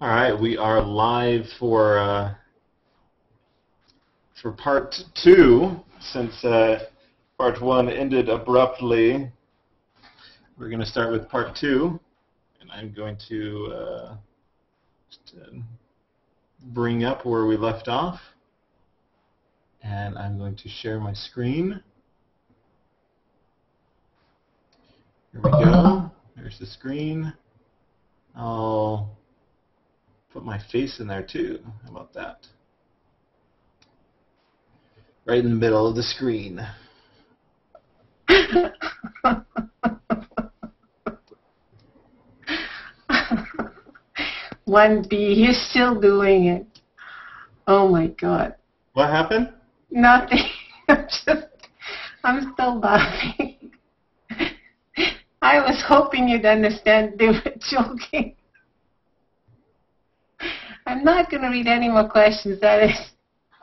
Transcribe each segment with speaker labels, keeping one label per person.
Speaker 1: All right, we are live for part 2. Since part 1 ended abruptly, we're going to start with part 2, and I'm going to just, bring up where we left off, and I'm going to share my screen. Here we go. There's the screen. I'll put my face in there too. How about that? Right in the middle of the screen.
Speaker 2: 1B, you're still doing it. Oh my God.
Speaker 1: What happened?
Speaker 2: Nothing. I'm still laughing. I was hoping you'd understand they were joking. I'm not going to read any more questions. That is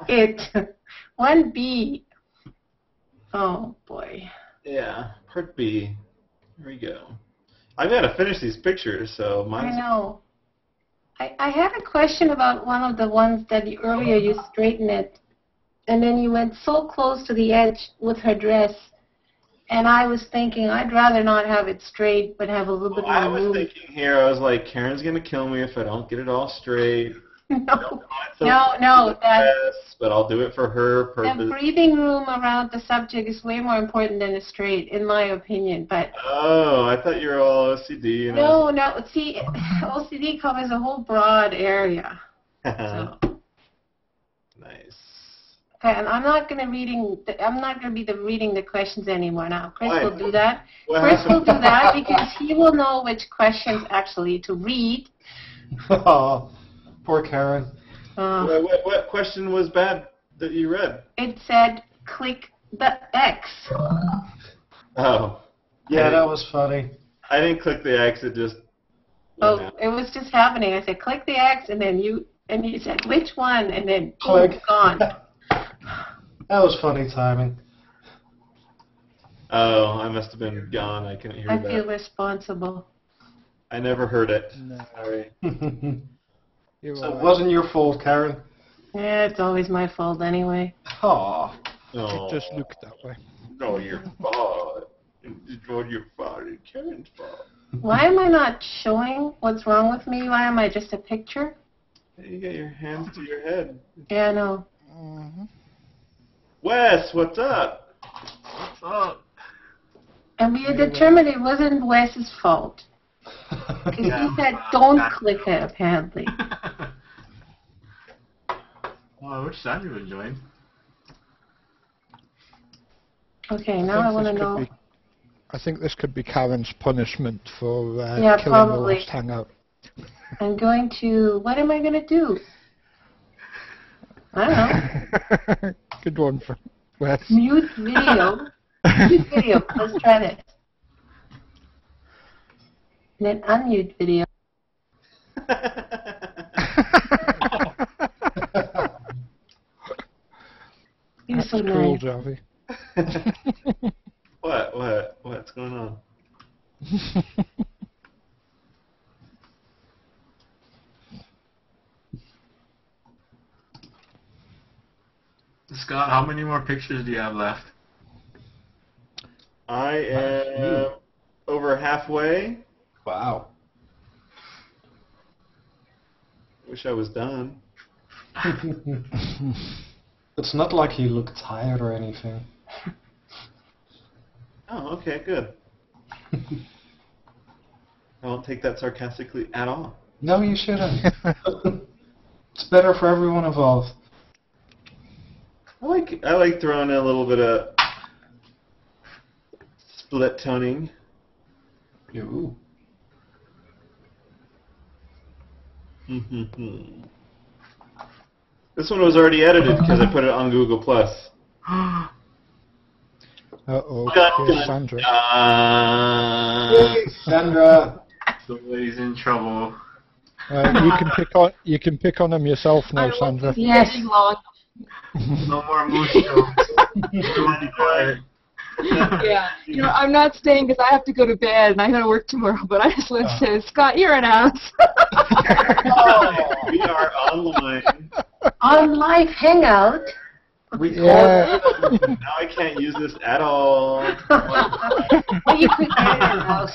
Speaker 2: it. 1B. Oh, boy.
Speaker 1: Yeah, part B. Here we go. I've got to finish these pictures, so mine's...
Speaker 2: I know. I had a question about one of the ones that earlier you straightened it, and then you went so close to the edge with her dress, and I was thinking I'd rather not have it straight, but have a little bit more room.
Speaker 1: I was thinking here, I was like, Karen's going to kill me if I don't get it all straight.
Speaker 2: No,
Speaker 1: but I'll do it for her purpose.
Speaker 2: The breathing room around the subject is way more important than the straight, in my opinion. But
Speaker 1: oh, I thought you were all OCD. And
Speaker 2: no. See, OCD covers a whole broad area. So.
Speaker 1: Nice.
Speaker 2: Okay, and I'm not going to be reading the questions anymore now. Chris will do that. Chris will do that because he will know which questions actually to read.
Speaker 3: Oh, poor Karen.
Speaker 1: What question was bad that you read?
Speaker 2: It said, click the X.
Speaker 1: Oh.
Speaker 3: Yeah, that was funny.
Speaker 1: I didn't click the X, it just...
Speaker 2: it was just happening. I said, click the X, and then you said, which one? And then,
Speaker 3: click.
Speaker 2: Boom, gone.
Speaker 3: That was funny timing.
Speaker 1: Oh, I must have been gone. I couldn't hear that.
Speaker 2: I feel responsible.
Speaker 1: I never heard it.
Speaker 4: No.
Speaker 1: Sorry.
Speaker 3: So it wasn't your fault, Karen?
Speaker 2: Yeah, it's always my fault anyway.
Speaker 3: Aww.
Speaker 4: It just looked that way.
Speaker 1: No, your fault. It's not your fault. It's Karen's fault.
Speaker 2: Why am I not showing what's wrong with me? Why am I just a picture?
Speaker 1: You got your hands to your head.
Speaker 2: Yeah, I know.
Speaker 4: Mm-hmm.
Speaker 1: Wes, what's up? What's up?
Speaker 2: And we had determined it wasn't Wes's fault. Because he said, don't click it, apparently.
Speaker 1: Well, I wish Sandra would join.
Speaker 2: Okay, now I want to know.
Speaker 4: I think this could be Karen's punishment for killing
Speaker 2: probably.
Speaker 4: the last Hangout.
Speaker 2: I'm going to... What am I going to do? I don't know.
Speaker 4: Good one for Wes.
Speaker 2: Mute video. Mute video. Let's try this. And then unmute video. You're so
Speaker 4: Cool,
Speaker 2: nice.
Speaker 4: Jarvie.
Speaker 1: What's going on?
Speaker 5: Scott, how many more pictures do you have left?
Speaker 1: I am over halfway.
Speaker 3: Wow.
Speaker 1: Wish I was done.
Speaker 3: It's not like you look tired or anything.
Speaker 1: Oh, okay, good. I won't take that sarcastically at all.
Speaker 3: No, you shouldn't. It's better for everyone involved.
Speaker 1: I like throwing in a little bit of split toning.
Speaker 3: Ooh.
Speaker 1: This one was already edited because I put it on Google+.
Speaker 4: Uh-oh, here's Sandra.
Speaker 3: Hey, Sandra.
Speaker 5: Somebody's in trouble.
Speaker 4: You can pick on him yourself now, Sandra.
Speaker 2: Yes.
Speaker 5: No more moose jokes. Everybody quiet.
Speaker 6: Yeah, you know, I'm not staying because I have to go to bed and I got to work tomorrow. But I just want to say, Scott, you're an ass.
Speaker 1: We are online.
Speaker 2: On live Hangout.
Speaker 4: Yeah.
Speaker 1: Now I can't use this at all.
Speaker 2: Well, you could get it out.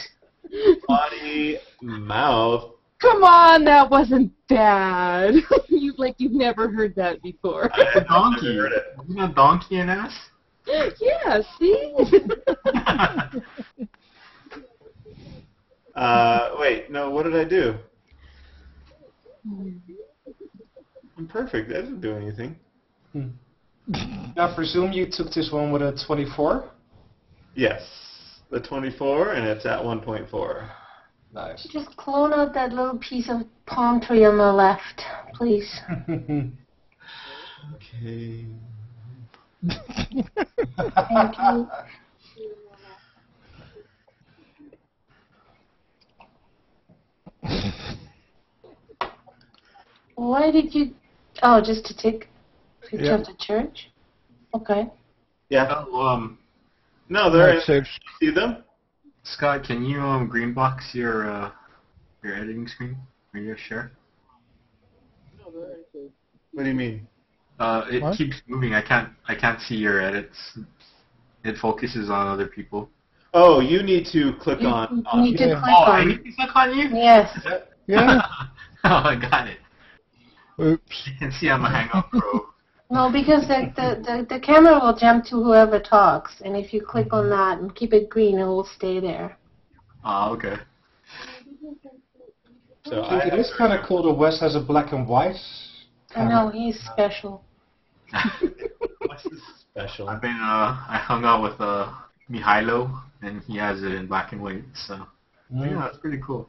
Speaker 1: Body, mouth.
Speaker 6: Come on, that wasn't bad. You've never heard that before.
Speaker 1: I have
Speaker 5: Donkey.
Speaker 1: never heard it.
Speaker 5: Isn't a donkey an ass?
Speaker 6: Yeah, see?
Speaker 1: Wait, no, what did I do? I'm perfect. I didn't do anything.
Speaker 3: I presume you took this one with a 24?
Speaker 1: Yes, the 24, and it's at 1.4.
Speaker 3: Nice.
Speaker 2: Just clone out that little piece of palm tree on the left, please.
Speaker 1: Okay.
Speaker 2: Thank you. Why did you... Oh, just to take a picture of the church? Okay.
Speaker 1: Yeah.
Speaker 5: Oh,
Speaker 1: No, they're
Speaker 4: That saves.
Speaker 1: see them?
Speaker 5: Scott, can you green box your editing screen or your share?
Speaker 1: What do you mean?
Speaker 5: It
Speaker 4: What?
Speaker 5: keeps moving. I can't see your edits. It focuses on other people.
Speaker 1: Oh, you need to click
Speaker 2: You
Speaker 1: on.
Speaker 2: need to
Speaker 4: Yeah.
Speaker 2: click
Speaker 5: Oh, I
Speaker 2: on...
Speaker 5: need to click on you?
Speaker 2: Yes.
Speaker 4: Yeah.
Speaker 5: Oh, I got it.
Speaker 4: Oops.
Speaker 5: You can see I'm a Hangout Pro.
Speaker 2: No, because the camera will jump to whoever talks, and if you click on that and keep it green, it will stay there.
Speaker 5: Oh, okay.
Speaker 1: So
Speaker 3: I think it is kind of cool that Wes has a black and white.
Speaker 2: I know, he's special.
Speaker 1: What's this special?
Speaker 5: I hung out with Mihailo, and he has it in black and white. So yeah, that's pretty cool.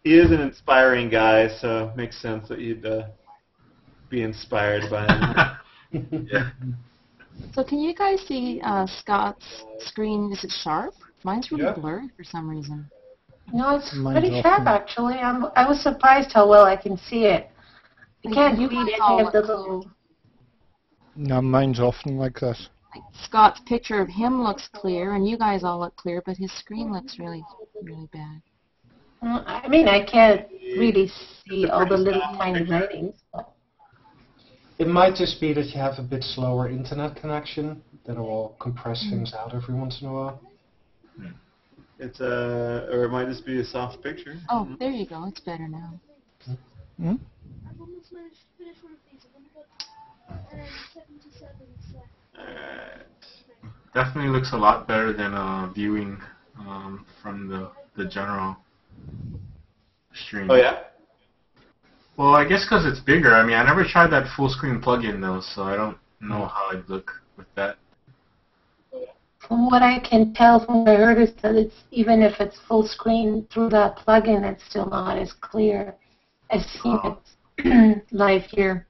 Speaker 1: He is an inspiring guy, so it makes sense that you'd be inspired by him.
Speaker 5: Yeah.
Speaker 6: So can you guys see Scott's screen? Is it sharp? Mine's really
Speaker 3: Yeah.
Speaker 6: blurry for some reason.
Speaker 2: No, it's
Speaker 4: Mine's
Speaker 2: pretty
Speaker 4: awesome.
Speaker 2: sharp, actually. I was surprised how well I can see it. You can't
Speaker 6: You
Speaker 2: read
Speaker 6: guys
Speaker 2: any
Speaker 6: all
Speaker 2: of the
Speaker 6: look
Speaker 2: little...
Speaker 4: No, mine's often like this.
Speaker 6: Like Scott's picture of him looks clear, and you guys all look clear, but his screen looks really, really bad.
Speaker 2: I mean, I can't really see all the little tiny writings. But
Speaker 3: It might just be that you have a bit slower internet connection that will compress things out every once in a while.
Speaker 1: It's or it might just be a soft picture.
Speaker 6: Oh, there you go. It's better now.
Speaker 4: Hmm?
Speaker 1: Alright.
Speaker 5: Definitely looks a lot better than viewing from the general stream.
Speaker 1: Oh yeah.
Speaker 5: Well, I guess because it's bigger. I mean, I never tried that full screen plugin though, so I don't know how I'd look with that.
Speaker 2: from what I can tell from what I heard is that it's, even if it's full screen through that plugin, it's still not as clear as seeing it live here.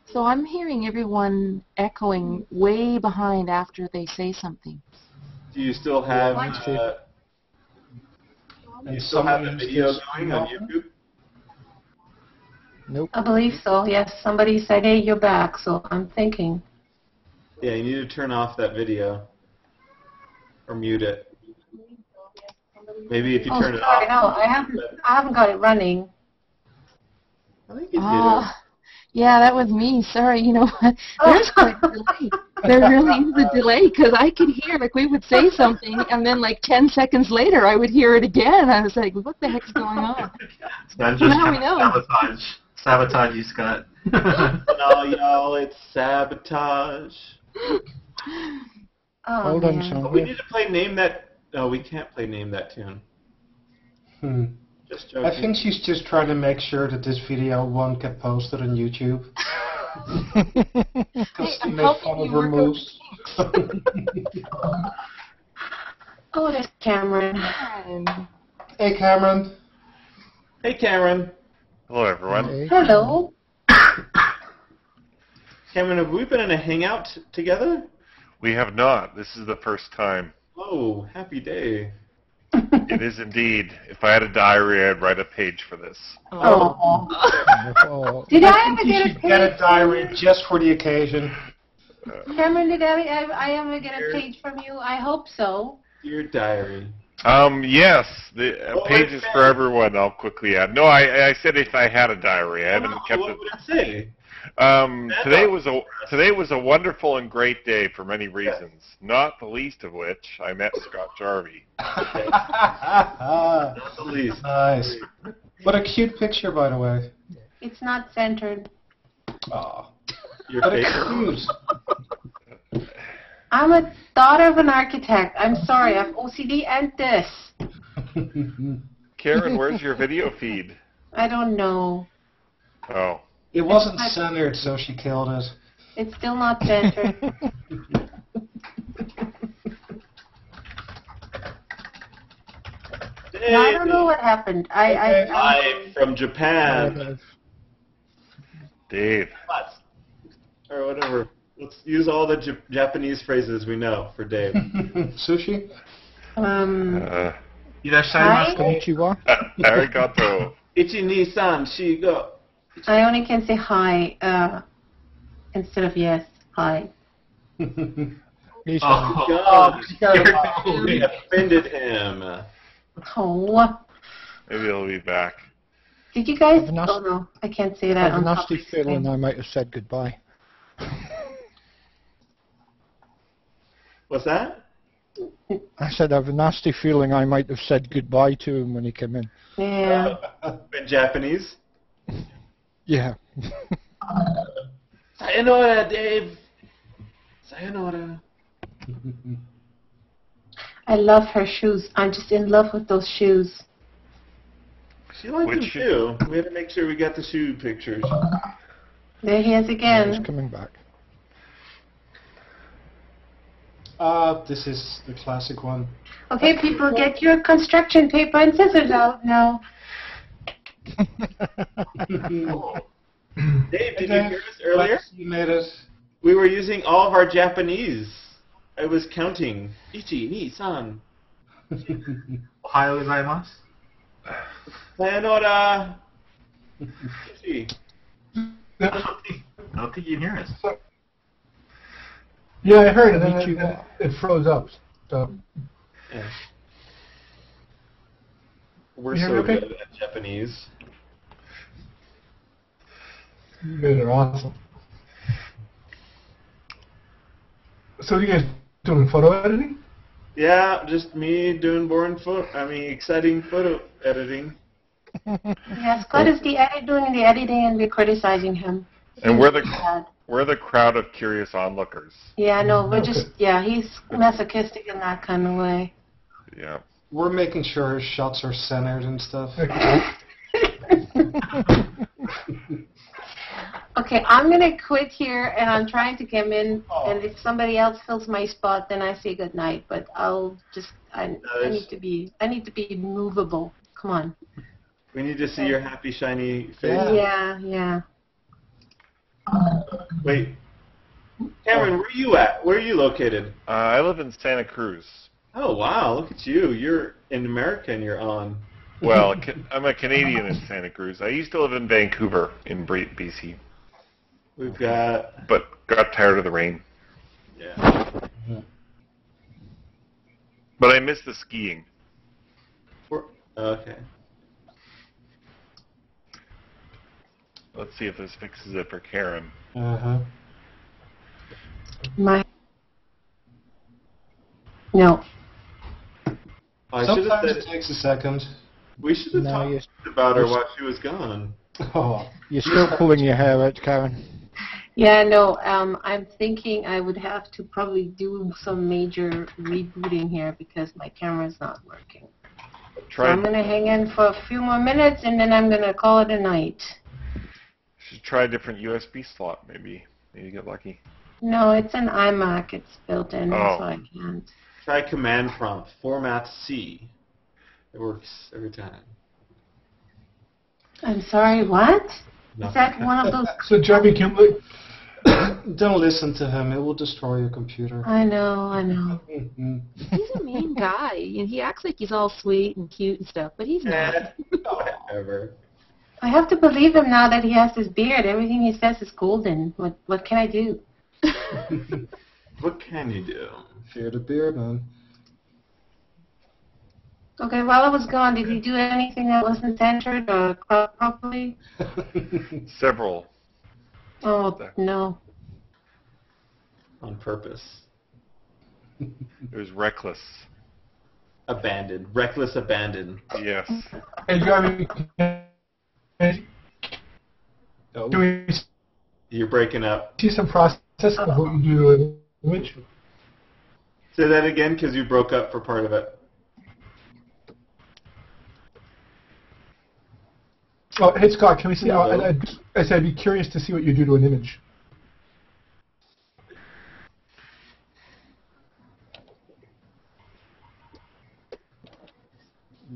Speaker 6: So I'm hearing everyone echoing way behind after they say something.
Speaker 1: Do you still have
Speaker 3: And
Speaker 1: you still have the
Speaker 3: someone
Speaker 1: video
Speaker 3: used
Speaker 1: going on YouTube?
Speaker 4: Nope.
Speaker 2: I believe so, yes. Somebody said, hey, you're back, so I'm thinking.
Speaker 1: Yeah, you need to turn off that video or mute it. Maybe if you
Speaker 2: Oh,
Speaker 1: turn it
Speaker 2: sorry,
Speaker 1: off.
Speaker 2: no, I haven't got it running.
Speaker 1: I think you did
Speaker 6: Ah, yeah, that was me. Sorry, you know what?
Speaker 2: Oh.
Speaker 6: There's quite a delay. There really is a delay because I could hear, like, we would say something, and then, like, 10 seconds later, I would hear it again. I was like, what the heck's going on?
Speaker 5: That's just
Speaker 6: Now we know.
Speaker 5: sabotage. Sabotage you, Scott.
Speaker 1: No, y'all, it's sabotage.
Speaker 2: Oh,
Speaker 4: Hold on,
Speaker 2: man.
Speaker 4: son.
Speaker 1: But we need to play Name That. No, we can't play Name That Tune. Just joking.
Speaker 3: I think she's just trying to make sure that this video won't get posted on YouTube. Because
Speaker 6: I'm
Speaker 3: to make
Speaker 6: helping
Speaker 3: fun of
Speaker 6: you
Speaker 3: her
Speaker 6: work
Speaker 3: moves.
Speaker 2: Oh, there's Cameron.
Speaker 6: And
Speaker 3: Hey Cameron.
Speaker 1: Hey, Cameron.
Speaker 7: Hello, everyone.
Speaker 4: Hey.
Speaker 2: Hello.
Speaker 1: Cameron, have we been in a hangout together?
Speaker 7: We have not. This is the first time.
Speaker 1: Oh, happy day.
Speaker 7: It is indeed. If I had a diary, I'd write a page for this.
Speaker 2: Oh.
Speaker 4: Oh,
Speaker 2: Did I ever
Speaker 3: You
Speaker 2: get a
Speaker 3: should get a
Speaker 2: page?
Speaker 3: diary just for the occasion.
Speaker 2: Cameron, did I ever get a page from you? I hope so.
Speaker 1: Your diary.
Speaker 7: Yes, the
Speaker 1: What
Speaker 7: page
Speaker 1: would it
Speaker 7: is
Speaker 1: say?
Speaker 7: for everyone. I'll quickly add. No, I said if I had a diary. I haven't kept
Speaker 1: What
Speaker 7: it.
Speaker 1: would it say?
Speaker 7: Today was a wonderful and great day for many reasons. Not the least of which I met Scott Jarvie.
Speaker 1: Not the least.
Speaker 3: Nice. What a cute picture, by the way.
Speaker 2: It's not centered.
Speaker 3: Aw.
Speaker 1: Your
Speaker 3: But it's
Speaker 1: favorite.
Speaker 3: cute.
Speaker 2: I'm a daughter of an architect. I'm sorry, I have OCD and this.
Speaker 7: Karen, where's your video feed?
Speaker 2: I don't know.
Speaker 7: Oh.
Speaker 3: It wasn't centered, so she killed it.
Speaker 2: It's still not centered. No, I don't know what happened.
Speaker 1: Live from Japan.
Speaker 7: Dave.
Speaker 1: Or whatever. Let's use all the Japanese phrases we know for Dave.
Speaker 3: Sushi?
Speaker 5: Irashaimashite.
Speaker 4: konnichiwa.
Speaker 7: Arigato.
Speaker 1: Ichi, ni, san, shi, go.
Speaker 2: I only can say hi instead of yes. Hi.
Speaker 4: He's
Speaker 5: Oh,
Speaker 1: God,
Speaker 5: you're
Speaker 1: we offended him.
Speaker 2: Oh.
Speaker 7: Maybe he'll be back.
Speaker 2: Did you guys?
Speaker 4: Have a nasty-
Speaker 2: Oh no, I can't say
Speaker 4: I
Speaker 2: that
Speaker 4: have a
Speaker 2: on
Speaker 4: nasty
Speaker 2: public
Speaker 4: feeling
Speaker 2: screen.
Speaker 4: I might have said goodbye.
Speaker 1: What's that?
Speaker 4: I said I have a nasty feeling I might have said goodbye to him when he came in.
Speaker 2: Yeah.
Speaker 1: In Japanese.
Speaker 4: Yeah.
Speaker 1: Sayonara, Dave. Sayonara.
Speaker 2: I love her shoes. I'm just in love with those shoes.
Speaker 1: She liked
Speaker 7: Which
Speaker 1: him
Speaker 7: shoe?
Speaker 1: too. We had to make sure we got the shoe pictures.
Speaker 2: There he is
Speaker 4: He's
Speaker 2: again.
Speaker 4: coming back.
Speaker 3: This is the classic one.
Speaker 2: Okay, people, get your construction paper and scissors out now.
Speaker 1: Dave, did you hear us earlier?
Speaker 3: You made it.
Speaker 1: We were using all of our Japanese. I was counting. Ichi, ni, san.
Speaker 5: Ohio gozaimasu.
Speaker 1: Sayonara. Ichi.
Speaker 5: I don't think you can hear us.
Speaker 8: Yeah, I heard it, and
Speaker 4: Konnichiwa.
Speaker 8: then it froze up. So
Speaker 1: Yeah. We're
Speaker 8: You hear
Speaker 1: so
Speaker 8: me okay?
Speaker 1: good at Japanese.
Speaker 8: you guys are awesome. So you guys doing photo editing?
Speaker 1: Yeah, just me doing exciting photo editing.
Speaker 2: Yeah, Scott is doing the editing and we're criticizing him.
Speaker 7: And we're the
Speaker 2: Bad.
Speaker 7: crowd of curious onlookers.
Speaker 2: Yeah, no, we're just, he's masochistic in that kind of way.
Speaker 7: Yeah.
Speaker 3: We're making sure shots are centered and stuff.
Speaker 2: Okay, I'm going to quit here, and I'm trying to come in, and if somebody else fills my spot, then I say goodnight, but I'll just, I need to be movable. Come on.
Speaker 1: We need to see your happy, shiny face.
Speaker 2: Yeah.
Speaker 1: Wait. Cameron, where are you at? Where are you located?
Speaker 7: I live in Santa Cruz.
Speaker 1: Oh, wow, look at you. You're in America and you're on.
Speaker 7: Well, I'm a Canadian in Santa Cruz. I used to live in Vancouver in BC,
Speaker 1: We've got...
Speaker 7: but got tired of the rain.
Speaker 1: Yeah.
Speaker 7: But I miss the skiing.
Speaker 1: Okay.
Speaker 7: Let's see if this fixes it for Karen.
Speaker 3: Uh-huh.
Speaker 2: No.
Speaker 1: I should have
Speaker 3: Sometimes
Speaker 1: said
Speaker 3: it takes a second.
Speaker 1: we should have
Speaker 4: No,
Speaker 1: talked about her while she was gone.
Speaker 3: Oh.
Speaker 4: You're still pulling your hair out, Karen.
Speaker 2: Yeah, no, I'm thinking I would have to probably do some major rebooting here because my camera's not working. So I'm going to hang in for a few more minutes and then I'm going to call it a night.
Speaker 7: Should try a different USB slot, maybe. Maybe get lucky.
Speaker 2: No, it's an iMac. It's built in,
Speaker 7: Oh.
Speaker 2: so I can't.
Speaker 1: Try command prompt, format C. It works every time.
Speaker 2: I'm sorry, what?
Speaker 1: No.
Speaker 2: Is that one of those?
Speaker 8: So Jarvie,
Speaker 3: Don't listen to him. It will destroy your computer.
Speaker 2: I know.
Speaker 6: He's a mean guy. And he acts like he's all sweet and cute and stuff, but he's not.
Speaker 1: Whatever.
Speaker 2: I have to believe him now that he has this beard. Everything he says is golden. What can I do?
Speaker 1: What can you do?
Speaker 3: Fear the beard, man.
Speaker 2: Okay, while I was gone, did he do anything that wasn't centered or cropped properly?
Speaker 7: Several.
Speaker 2: Oh, no.
Speaker 1: On purpose.
Speaker 7: It was reckless.
Speaker 1: Abandoned. Reckless abandon.
Speaker 7: Yes.
Speaker 8: Hey, Jarvie,
Speaker 1: Oh.
Speaker 8: do we
Speaker 1: You're breaking up.
Speaker 8: see some process of what you do to an image?
Speaker 1: Say that again, because you broke up for part of it.
Speaker 8: Oh, hey Scott, can we see?
Speaker 1: Hello.
Speaker 8: I said I'd be curious to see what you do to an image.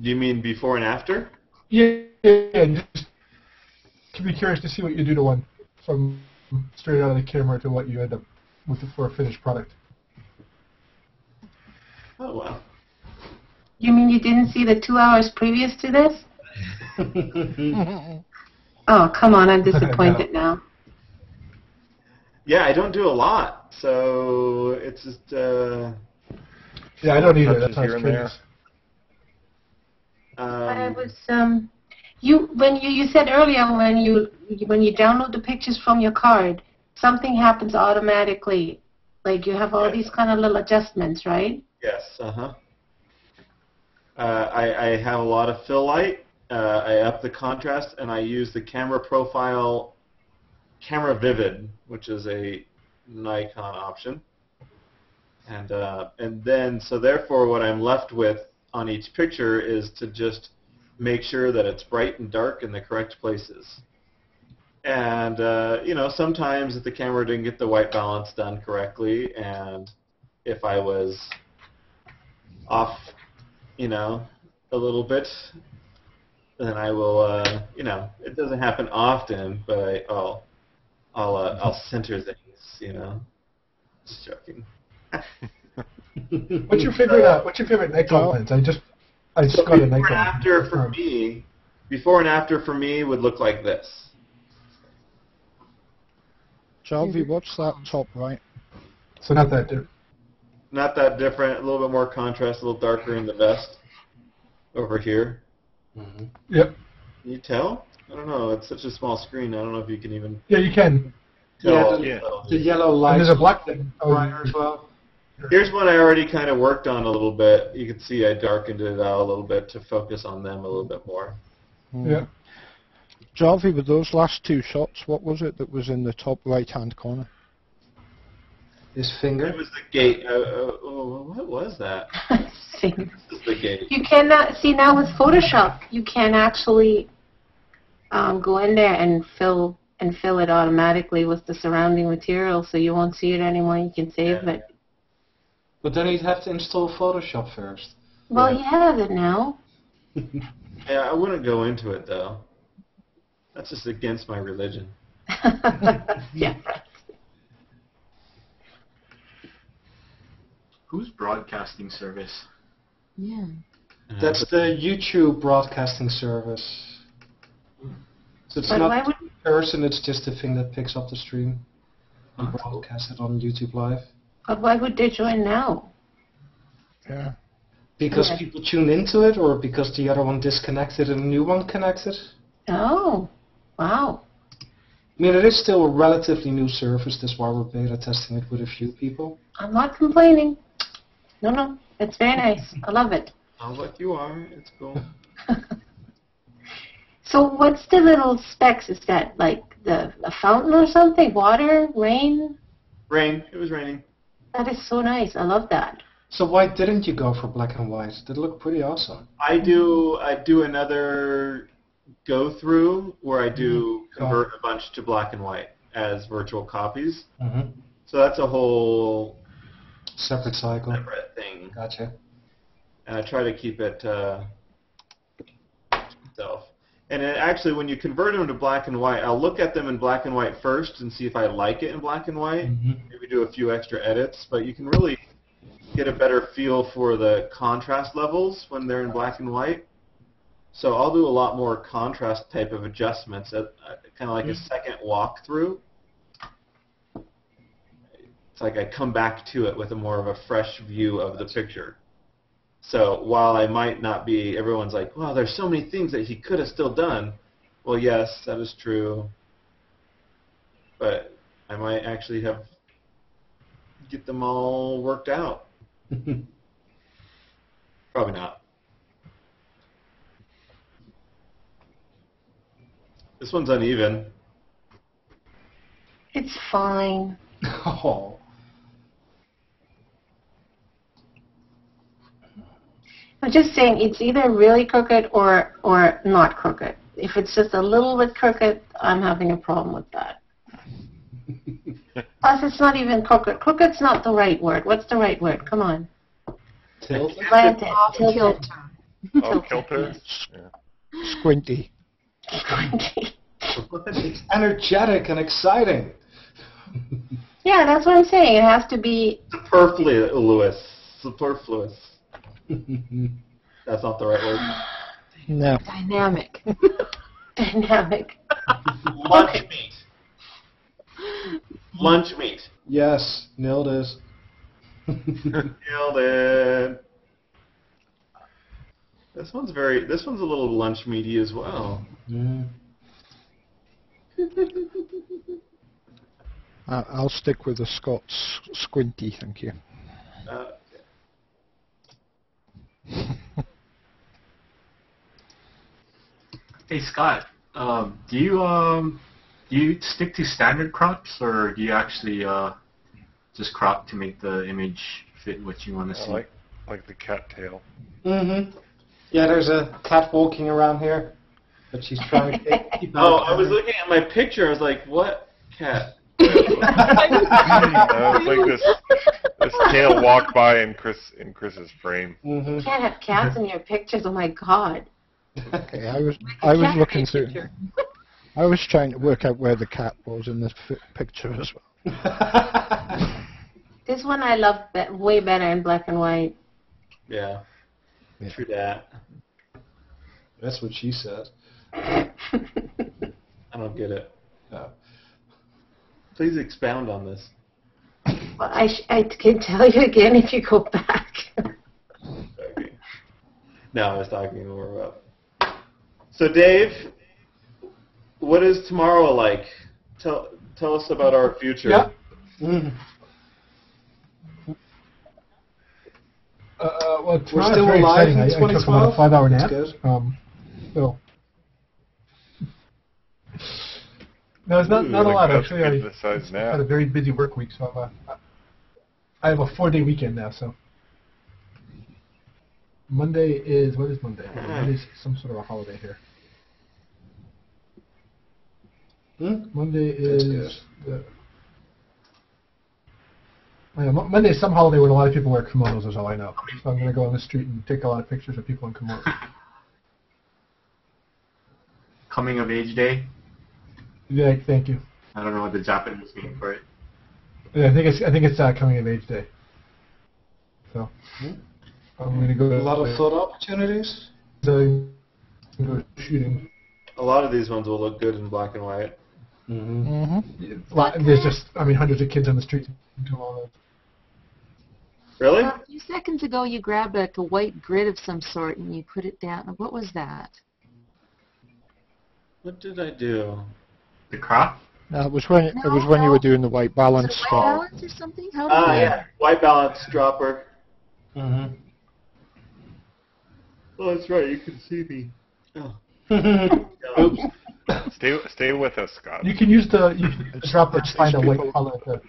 Speaker 1: Do you mean before and after?
Speaker 8: Yeah. Just to be curious to see what you do to one, from straight out of the camera to what you end up with for a finished product.
Speaker 1: Oh, wow.
Speaker 2: You mean you didn't see the 2 hours previous to this? Oh, come on, I'm disappointed now.
Speaker 1: Yeah, I don't do a lot, so it's just,
Speaker 8: Yeah, I don't either. That's
Speaker 7: Touches
Speaker 8: how
Speaker 7: here
Speaker 8: it's
Speaker 7: and there.
Speaker 8: curious.
Speaker 2: But I was you said earlier when you download the pictures from your card, something happens automatically. Like you have all
Speaker 1: Yes.
Speaker 2: these kind of little adjustments, right?
Speaker 1: Yes, I have a lot of fill light. I up the contrast, and I use the camera profile, camera vivid, which is a Nikon option. And then, so therefore, what I'm left with on each picture is to just make sure that it's bright and dark in the correct places. And you know, sometimes if the camera didn't get the white balance done correctly, and if I was off, you know, a little bit, then I will, you know, it doesn't happen often, but I'll center things, you know. Just joking.
Speaker 8: What's your favorite Nikon lens? I just
Speaker 1: So
Speaker 8: got a
Speaker 1: before
Speaker 8: Nikon.
Speaker 1: and after for me would look like this.
Speaker 4: Jarvie, what's that top right?
Speaker 8: So not that different.
Speaker 1: Not that different, a little bit more contrast, a little darker in the vest over here.
Speaker 8: Yep.
Speaker 1: Can you tell? I don't know, it's such a small screen, I don't know if you can even
Speaker 8: Yeah, you can.
Speaker 1: tell.
Speaker 3: Yeah, the yellow
Speaker 8: And
Speaker 3: light.
Speaker 8: there's a black thing.
Speaker 3: brighter as well.
Speaker 1: Here's one I already kind of worked on a little bit. You can see I darkened it out a little bit to focus on them a little bit more.
Speaker 8: Yeah.
Speaker 4: Jarvie, with those last two shots, what was it that was in the top right-hand corner?
Speaker 3: His finger.
Speaker 1: It was the gate. What was that?
Speaker 2: See.
Speaker 1: This is the gate.
Speaker 2: You cannot see now with Photoshop. You can actually go in there and fill it automatically with the surrounding material, so you won't see it anymore. You can save it.
Speaker 3: But then you'd have to install Photoshop first.
Speaker 2: Well,
Speaker 1: Yeah.
Speaker 2: you have it now.
Speaker 1: Yeah, I wouldn't go into it though. That's just against my religion.
Speaker 2: Yeah, right.
Speaker 5: Whose broadcasting service?
Speaker 6: Yeah.
Speaker 3: That's the YouTube broadcasting service. So it's
Speaker 2: But why
Speaker 3: not
Speaker 2: would
Speaker 3: the person, it's just the thing that picks up the stream and broadcasts it on YouTube Live.
Speaker 2: they join now?
Speaker 4: Yeah.
Speaker 3: Because
Speaker 2: Okay.
Speaker 3: people tune into it, or because the other one disconnected and a new one connected?
Speaker 2: Oh, wow.
Speaker 3: I mean, it is still a relatively new service, that's why we're beta testing it with a few people.
Speaker 2: I'm not complaining. No, it's very nice. I love it.
Speaker 1: Sounds like you are. It's cool.
Speaker 2: So what's the little specs? Is that like a fountain or something? Water? Rain?
Speaker 1: Rain. It was raining.
Speaker 2: That is so nice. I love that.
Speaker 3: So why didn't you go for black and white? That looked pretty awesome.
Speaker 1: I do another go through where I do convert a bunch to black and white as virtual copies.
Speaker 3: Mm-hmm.
Speaker 1: So that's a whole
Speaker 3: Separate cycle.
Speaker 1: separate thing,
Speaker 3: Gotcha.
Speaker 1: and I try to keep it myself. And it actually, when you convert them to black and white, I'll look at them in black and white first and see if I like it in black and white. Maybe do a few extra edits, but you can really get a better feel for the contrast levels when they're in black and white. So I'll do a lot more contrast type of adjustments, kind of like a second walkthrough. It's like I come back to it with a more of a fresh view of the picture. So while I might not be, everyone's like, wow, there's so many things that he could have still done. Well, yes, that is true. But I might actually get them all worked out. Probably not. This one's uneven.
Speaker 2: It's fine.
Speaker 3: Oh.
Speaker 2: I'm just saying it's either really crooked or not crooked. If it's just a little bit crooked, I'm having a problem with that. Plus, it's not even crooked. Crooked's not the right word. What's the right word? Come on.
Speaker 3: Tilt.
Speaker 2: Slanted. Tilted.
Speaker 7: Oh, kilter? Yeah.
Speaker 4: Squinty.
Speaker 3: It's energetic and exciting.
Speaker 2: Yeah, that's what I'm saying. It has to be...
Speaker 1: Superfluous. Superfluous. That's not the right word.
Speaker 4: No.
Speaker 6: Dynamic.
Speaker 2: dynamic.
Speaker 1: Lunch meat. Lunch meat.
Speaker 3: Yes, nailed it.
Speaker 1: Nailed it. This one's a little lunch meaty as well.
Speaker 4: I'll stick with the Scots squinty, thank you.
Speaker 5: Hey Scott, do you stick to standard crops, or do you actually just crop to make the image fit what you want to see?
Speaker 7: Like the cattail.
Speaker 3: Yeah, there's a cat walking around here, but she's trying to keep out.
Speaker 1: Oh, I was looking at my picture. I was like, what cat?
Speaker 7: It's like this tail walked by in Chris's frame.
Speaker 2: You can't have cats in your pictures. Oh my God.
Speaker 4: Okay, I was looking through. I was trying to work out where the cat was in this picture as well.
Speaker 2: This one I love way better in black and white.
Speaker 1: Yeah. True that.
Speaker 3: That's what she said.
Speaker 1: I don't get it.
Speaker 3: No.
Speaker 1: Please expound on this.
Speaker 2: Well, I can tell you again if you go back.
Speaker 1: Okay. No, I was talking more about. So Dave, what is tomorrow like? Tell us about our future.
Speaker 8: Yeah. Well,
Speaker 3: We're
Speaker 8: tomorrow's
Speaker 3: still
Speaker 8: very
Speaker 3: alive
Speaker 8: exciting.
Speaker 3: in
Speaker 8: I took
Speaker 3: 2012.
Speaker 8: about a 5-hour nap.
Speaker 3: That's good.
Speaker 8: So. No, it's not a lot actually. I had a very busy work week, so I have a 4-day weekend now. So Monday is what is Monday? Monday's some sort of a holiday here. Monday is Monday is some holiday when a lot of people wear kimonos. Is all I know. So I'm going to go on the street and take a lot of pictures of people in kimonos.
Speaker 5: Coming of age day?
Speaker 8: Yeah, thank you.
Speaker 5: I don't know what the Japanese name for it.
Speaker 8: Yeah, I think it's coming of age day. So I'm going to go.
Speaker 3: A lot of photo opportunities.
Speaker 8: Go shooting.
Speaker 1: A lot of these ones will look good in black and white.
Speaker 8: There's just, hundreds of kids on the street doing all that.
Speaker 1: Really?
Speaker 6: A few seconds ago, you grabbed like a white grid of some sort and you put it down. What was that?
Speaker 1: What did I do?
Speaker 5: The crop?
Speaker 4: No, it was when you were doing the white balance
Speaker 6: White
Speaker 4: stuff.
Speaker 6: balance or something? How did
Speaker 1: Yeah, white balance dropper. Oh, that's right. You can see me. Oh. Oops.
Speaker 7: Stay with us, Scott.
Speaker 8: You can use the dropper to find a white color.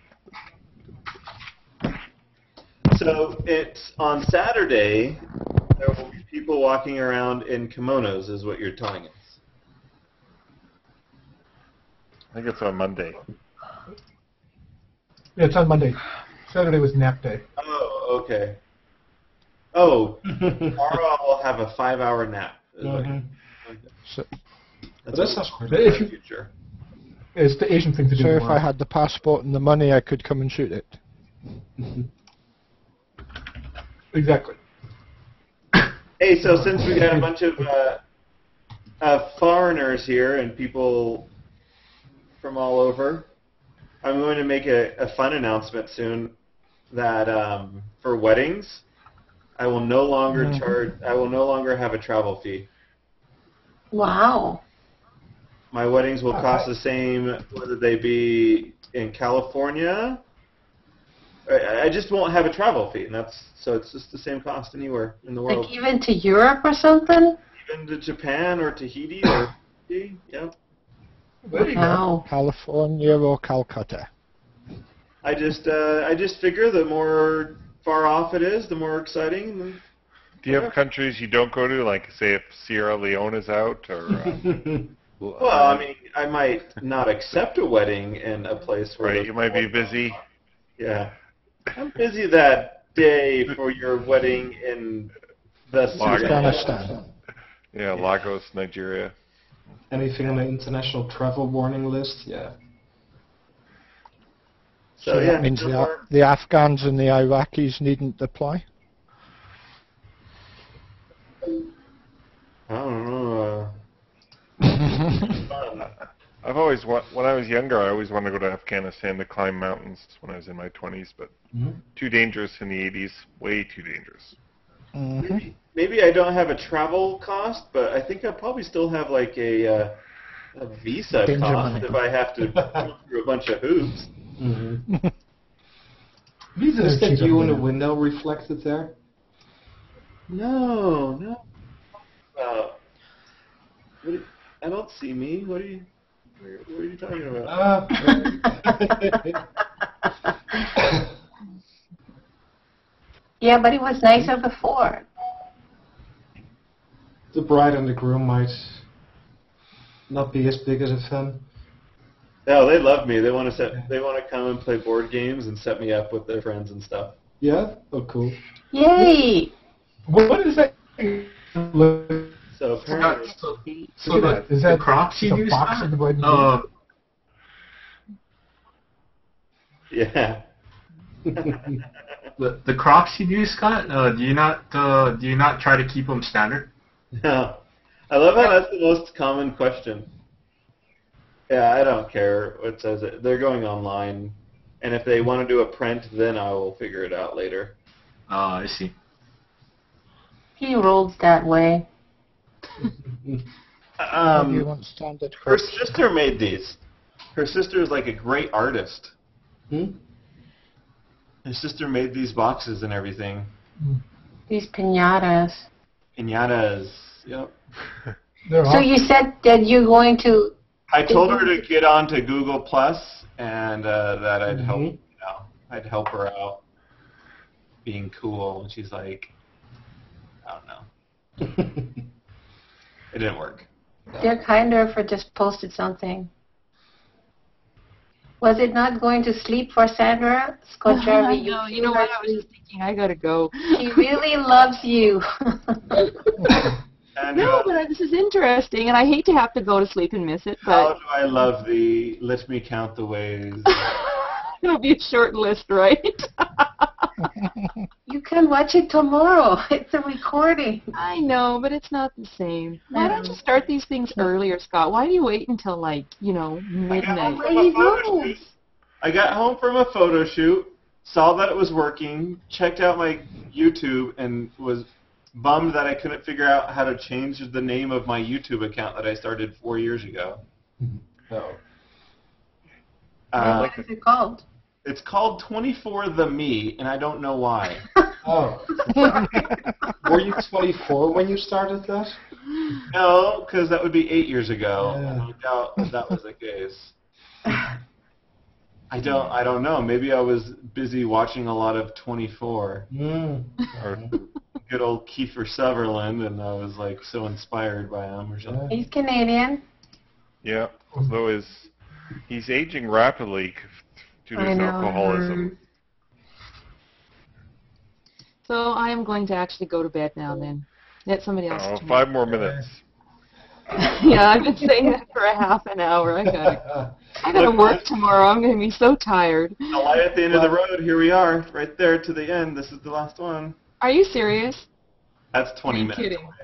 Speaker 1: So it's on Saturday. There will be people walking around in kimonos, is what you're telling us.
Speaker 7: I think it's on Monday.
Speaker 8: Yeah, it's on Monday. Saturday was nap day.
Speaker 1: Oh, okay. Oh, tomorrow I'll have a 5-hour nap.
Speaker 4: So,
Speaker 1: That's
Speaker 3: That
Speaker 1: what
Speaker 3: sounds
Speaker 1: we're
Speaker 3: good.
Speaker 1: doing in the future.
Speaker 8: It's the Asian thing to do.
Speaker 4: So if
Speaker 8: tomorrow.
Speaker 4: I had the passport and the money, I could come and shoot it.
Speaker 8: Exactly.
Speaker 1: Hey, so since we got a bunch of foreigners here and people from all over, I'm going to make a fun announcement soon that for weddings, I will no longer charge. I will no longer have a travel fee.
Speaker 2: Wow.
Speaker 1: My weddings will cost the same whether they be in California. I just won't have a travel fee, and so it's just the same cost anywhere in the world.
Speaker 2: Like even to Europe or something?
Speaker 1: Even to Japan or Tahiti or yeah.
Speaker 8: There you go.
Speaker 2: Wow.
Speaker 4: California or Calcutta.
Speaker 1: I just figure the more far off it is, the more exciting.
Speaker 7: Do you have countries you don't go to, like say if Sierra Leone is out, or?
Speaker 1: Well, I mean, I might not accept a wedding in a place where
Speaker 7: Right, you might be busy.
Speaker 1: Yeah, I'm busy that day for your wedding in the
Speaker 4: Afghanistan.
Speaker 7: Yeah, Lagos, Nigeria.
Speaker 3: Anything on the international travel warning list? Yeah.
Speaker 1: So
Speaker 4: that
Speaker 1: yeah,
Speaker 4: means the Afghans and the Iraqis needn't apply?
Speaker 1: I don't know.
Speaker 7: I've always when I was younger, I always wanted to go to Afghanistan to climb mountains when I was in my 20s, but too dangerous in the 80s, way too dangerous.
Speaker 1: Maybe I don't have a travel cost, but I think I probably still have like a visa
Speaker 4: Danger
Speaker 1: cost
Speaker 4: money.
Speaker 1: if I have to go through a bunch of hoops.
Speaker 8: Visas
Speaker 3: Is that
Speaker 8: cheap
Speaker 3: you in the
Speaker 8: everywhere.
Speaker 3: window reflected there?
Speaker 1: No. I don't see me. What are you talking about?
Speaker 2: Yeah, but it was nicer before.
Speaker 3: The bride and the groom might not be as big as a fan.
Speaker 1: No, they love me. They want to come and play board games and set me up with their friends and stuff.
Speaker 3: Yeah? Oh, cool.
Speaker 2: Yay!
Speaker 8: What is that?
Speaker 1: So apparently,
Speaker 8: So that is that
Speaker 5: the Crocs you
Speaker 8: the
Speaker 5: use?
Speaker 8: box of the bride and groom?
Speaker 1: yeah.
Speaker 5: The Crocs you use, Scott? Do you not try to keep them standard?
Speaker 1: No. I love how that's the most common question. Yeah, I don't care what says it. They're going online, and if they want to do a print, then I will figure it out later.
Speaker 5: I see.
Speaker 2: He rolls that way.
Speaker 4: You want standard
Speaker 1: Her
Speaker 4: crops?
Speaker 1: sister made these. Her sister is like a great artist. Her sister made these boxes and everything.
Speaker 2: These piñatas.
Speaker 1: Piñatas. Yep.
Speaker 8: They're
Speaker 2: So
Speaker 8: awesome.
Speaker 2: you said that you're going to...
Speaker 1: I told her to get onto Google Plus and that I'd help. I'd help her out being cool. And she's like, I don't know. It didn't work.
Speaker 2: They're kinder if I just posted something. Was it not going to sleep for Sandra? Scott Jarvie,
Speaker 6: No, you know what? I was just thinking, I gotta go.
Speaker 2: She really loves you.
Speaker 1: And,
Speaker 6: No, but this is interesting, and I hate to have to go to sleep and miss it,
Speaker 1: how
Speaker 6: but
Speaker 1: do I love thee? Let me count the ways.
Speaker 6: it'll be a short list, right?
Speaker 2: You can watch it tomorrow. It's a recording.
Speaker 6: I know, but it's not the same. Why don't you start these things earlier, Scott? Why do you wait until, like, midnight?
Speaker 1: I got home from a photo shoot, saw that it was working, checked out my YouTube, and was bummed that I couldn't figure out how to change the name of my YouTube account that I started 4 years ago.
Speaker 3: Oh.
Speaker 2: What is it called?
Speaker 1: It's called 24 The Me, and I don't know why.
Speaker 3: Oh. Were you 24 when you started that?
Speaker 1: No, because that would be 8 years ago,
Speaker 3: Yeah.
Speaker 1: and I doubt that was the case. I don't know. Maybe I was busy watching a lot of 24. Or good old Kiefer Sutherland, and I was like so inspired by him or something.
Speaker 2: He's Canadian.
Speaker 7: Yeah, although he's aging rapidly due to
Speaker 2: I
Speaker 7: his
Speaker 2: know.
Speaker 7: alcoholism.
Speaker 6: So I am going to actually go to bed now then. Let somebody else.
Speaker 7: Oh,
Speaker 6: turn.
Speaker 7: 5 more minutes.
Speaker 6: Yeah, I've been saying that for a half an hour. I gotta work tomorrow. I'm gonna be so tired.
Speaker 1: The light at the end of the road. Here we are, right there to the end. This is the last one.
Speaker 6: Are you serious?
Speaker 1: That's 20
Speaker 6: Are you
Speaker 1: minutes.
Speaker 6: kidding?
Speaker 1: Away.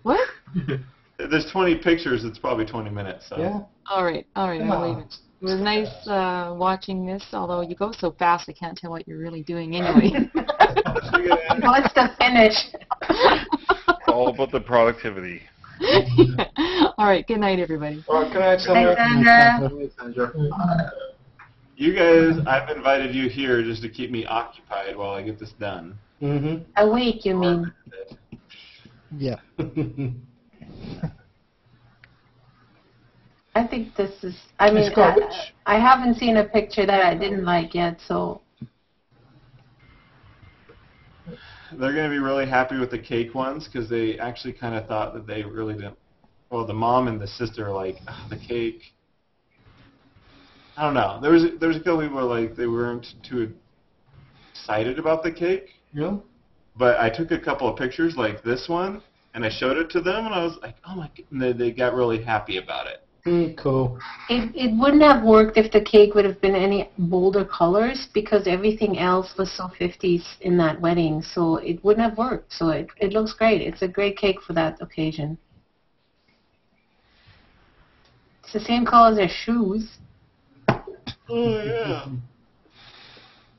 Speaker 6: What?
Speaker 1: There's 20 pictures. It's probably 20 minutes. So.
Speaker 3: Yeah.
Speaker 6: All right, I'll leave it. It was nice watching this, although you go so fast I can't tell what you're really doing anyway.
Speaker 2: What's the finish?
Speaker 7: It's all about the productivity.
Speaker 6: All right, good night, everybody.
Speaker 3: All right, good night, Sandra.
Speaker 2: Sandra.
Speaker 1: You guys, I've invited you here just to keep me occupied while I get this done.
Speaker 3: Mm-hmm.
Speaker 2: Awake, you mean?
Speaker 4: Yeah.
Speaker 2: I think this is, I mean, I haven't seen a picture that I didn't like yet, so.
Speaker 1: They're going to be really happy with the cake ones because they actually kind of thought that they really didn't. Well, the mom and the sister are like, oh, the cake. I don't know. There was a couple people who were like, they weren't too excited about the cake.
Speaker 3: Yeah.
Speaker 1: But I took a couple of pictures like this one, and I showed it to them, and I was like, oh my God. And they got really happy about it.
Speaker 3: Cool.
Speaker 2: It wouldn't have worked if the cake would have been any bolder colors because everything else was so 50s in that wedding, so it wouldn't have worked. So it looks great. It's a great cake for that occasion. It's the same color as their shoes.
Speaker 1: Oh yeah.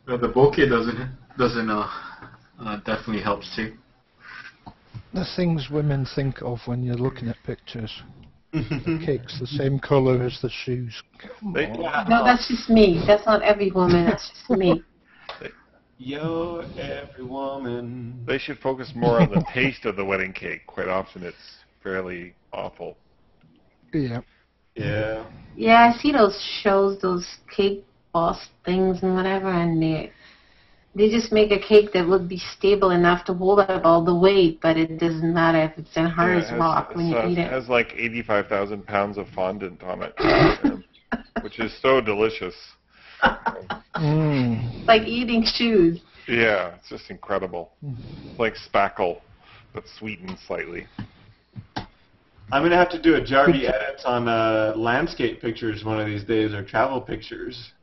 Speaker 5: The bouquet doesn't definitely helps too.
Speaker 4: The things women think of when you're looking at pictures. The cake's the same colour as the shoes.
Speaker 2: No, that's just me. That's not every woman. That's just me.
Speaker 1: Yo, every woman.
Speaker 7: They should focus more on the taste of the wedding cake. Quite often it's fairly awful.
Speaker 4: Yeah.
Speaker 1: Yeah.
Speaker 2: Yeah, I see those shows, those cake boss things and whatever, and they just make a cake that would be stable enough to hold up all the weight, but it doesn't matter if it's in hard as rock when you eat it.
Speaker 7: It has like 85,000 pounds of fondant on it, which is so delicious.
Speaker 2: Like eating shoes.
Speaker 7: Yeah, it's just incredible. It's like spackle, but sweetened slightly.
Speaker 1: I'm going to have to do a Jarvie edits on landscape pictures one of these days, or travel pictures.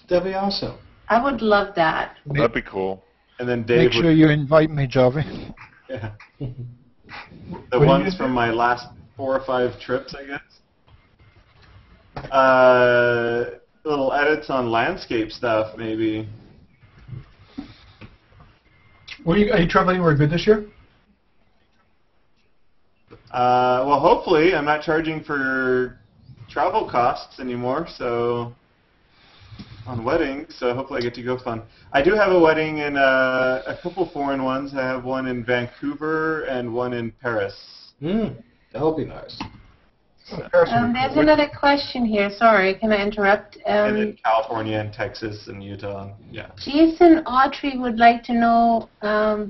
Speaker 3: That'd be awesome.
Speaker 2: I would love that.
Speaker 7: That'd be cool.
Speaker 1: And then Dave
Speaker 4: Make sure you invite me, Jarvie.
Speaker 1: Yeah. The ones from my last 4 or 5 trips, I guess. Little edits on landscape stuff, maybe.
Speaker 8: Are you traveling anywhere good this year?
Speaker 1: Well, hopefully. I'm not charging for travel costs anymore, so on weddings, so hopefully I get to go fun. I do have a wedding in a couple foreign ones. I have one in Vancouver and one in Paris.
Speaker 3: That'll be nice.
Speaker 2: There's another question here. Sorry, can I interrupt?
Speaker 1: And in California and Texas and Utah. Yeah.
Speaker 2: Jason Autry would like to know,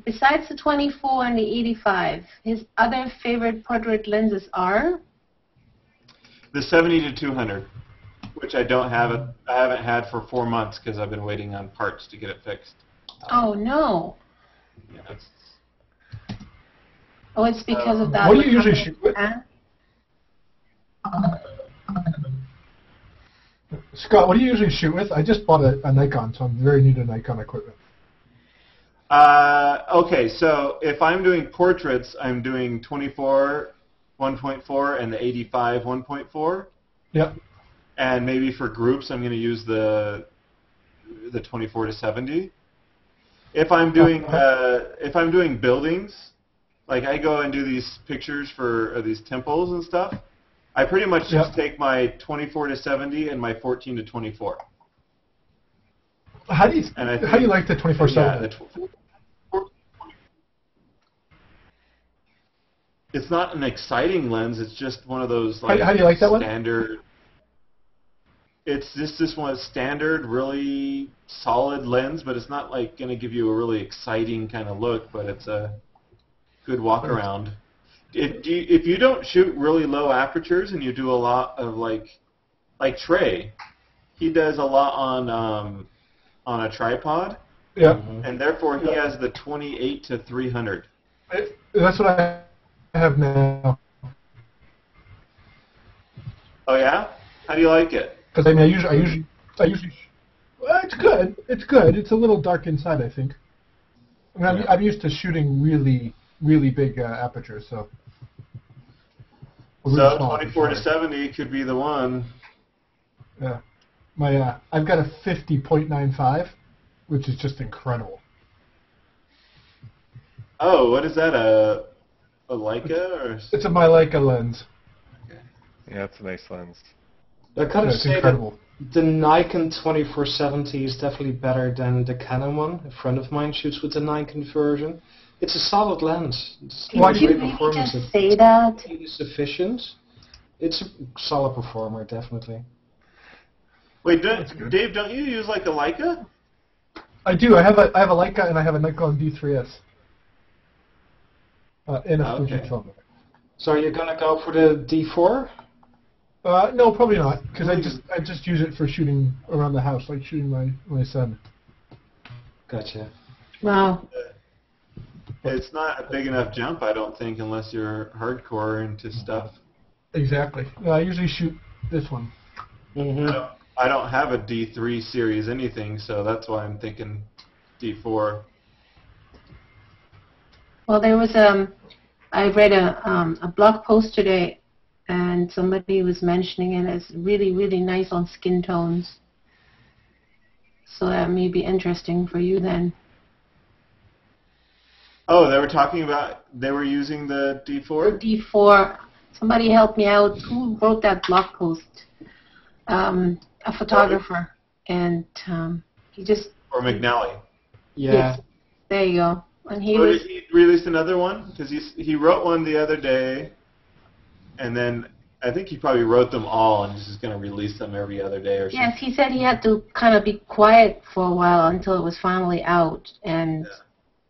Speaker 2: besides the 24 and the 85, his other favorite portrait lenses are?
Speaker 1: The 70 to 200, which I don't have. I haven't had for 4 months because I've been waiting on parts to get it fixed.
Speaker 2: Oh no.
Speaker 1: Yeah,
Speaker 2: it's because of that.
Speaker 8: What do you usually shoot with? Scott, what do you usually shoot with? I just bought a Nikon, so I'm very new to Nikon equipment.
Speaker 1: Okay, so if I'm doing portraits, I'm doing 24 1.4 and the 85 1.4.
Speaker 8: Yep.
Speaker 1: And maybe for groups, I'm going to use the 24 to 70. If I'm doing buildings, like I go and do these pictures for these temples and stuff, I pretty much just take my 24 to 70 and my 14 to 24.
Speaker 8: How do you like the 24/7?
Speaker 1: It's not an exciting lens. It's just one of those like
Speaker 8: how do you like that
Speaker 1: standard.
Speaker 8: One?
Speaker 1: It's just this one standard, really solid lens, but it's not like going to give you a really exciting kind of look. But it's a good walk around. If you don't shoot really low apertures and you do a lot of like Trey, he does a lot on a tripod.
Speaker 8: Yeah.
Speaker 1: And therefore he has the 28 to 300.
Speaker 8: That's what I have now.
Speaker 1: Oh yeah? How do you like it?
Speaker 8: Because I usually. Well, it's good. It's good. It's a little dark inside, I think. I mean, I'm used to shooting really, really big apertures, so. Really
Speaker 1: So
Speaker 8: small,
Speaker 1: 24 to 70 could be the one.
Speaker 8: Yeah. I've got a 50.95, which is just incredible.
Speaker 1: Oh, what is that? A Leica or?
Speaker 8: It's a my Leica lens.
Speaker 7: Yeah, it's a nice lens.
Speaker 3: I gotta
Speaker 8: It's
Speaker 3: say
Speaker 8: incredible.
Speaker 3: that the Nikon 2470 is definitely better than the Canon one. A friend of mine shoots with the Nikon version. It's a solid lens. It's
Speaker 2: Did
Speaker 3: great
Speaker 2: you really
Speaker 3: performance.
Speaker 2: just say that?
Speaker 3: It is sufficient. It's a solid performer, definitely.
Speaker 1: Wait, Dave, don't you use like a Leica?
Speaker 8: I do. I have a Leica and I have a Nikon D3S. And a Fujifilm.
Speaker 3: So you're gonna go for the D4?
Speaker 8: No, probably not, because I just use it for shooting around the house, like shooting my son.
Speaker 3: Gotcha.
Speaker 2: Wow.
Speaker 1: It's not a big enough jump, I don't think, unless you're hardcore into stuff.
Speaker 8: Exactly. I usually shoot this one.
Speaker 3: Mm-hmm.
Speaker 1: I don't have a D3 series anything, so that's why I'm thinking D4.
Speaker 2: Well, there was I read a blog post today, and somebody was mentioning it as really, really nice on skin tones. So that may be interesting for you then.
Speaker 1: Oh, they were talking about, they were using the D4?
Speaker 2: D4. Somebody help me out. Who wrote that blog post? A photographer, and he just.
Speaker 1: Or McNally.
Speaker 3: Yeah.
Speaker 2: Yes, there you go. And he was.
Speaker 1: Did he release another one? Because he wrote one the other day, and then I think he probably wrote them all and is just going to release them every other day or something.
Speaker 2: Yes, he said he had to kind of be quiet for a while until it was finally out. And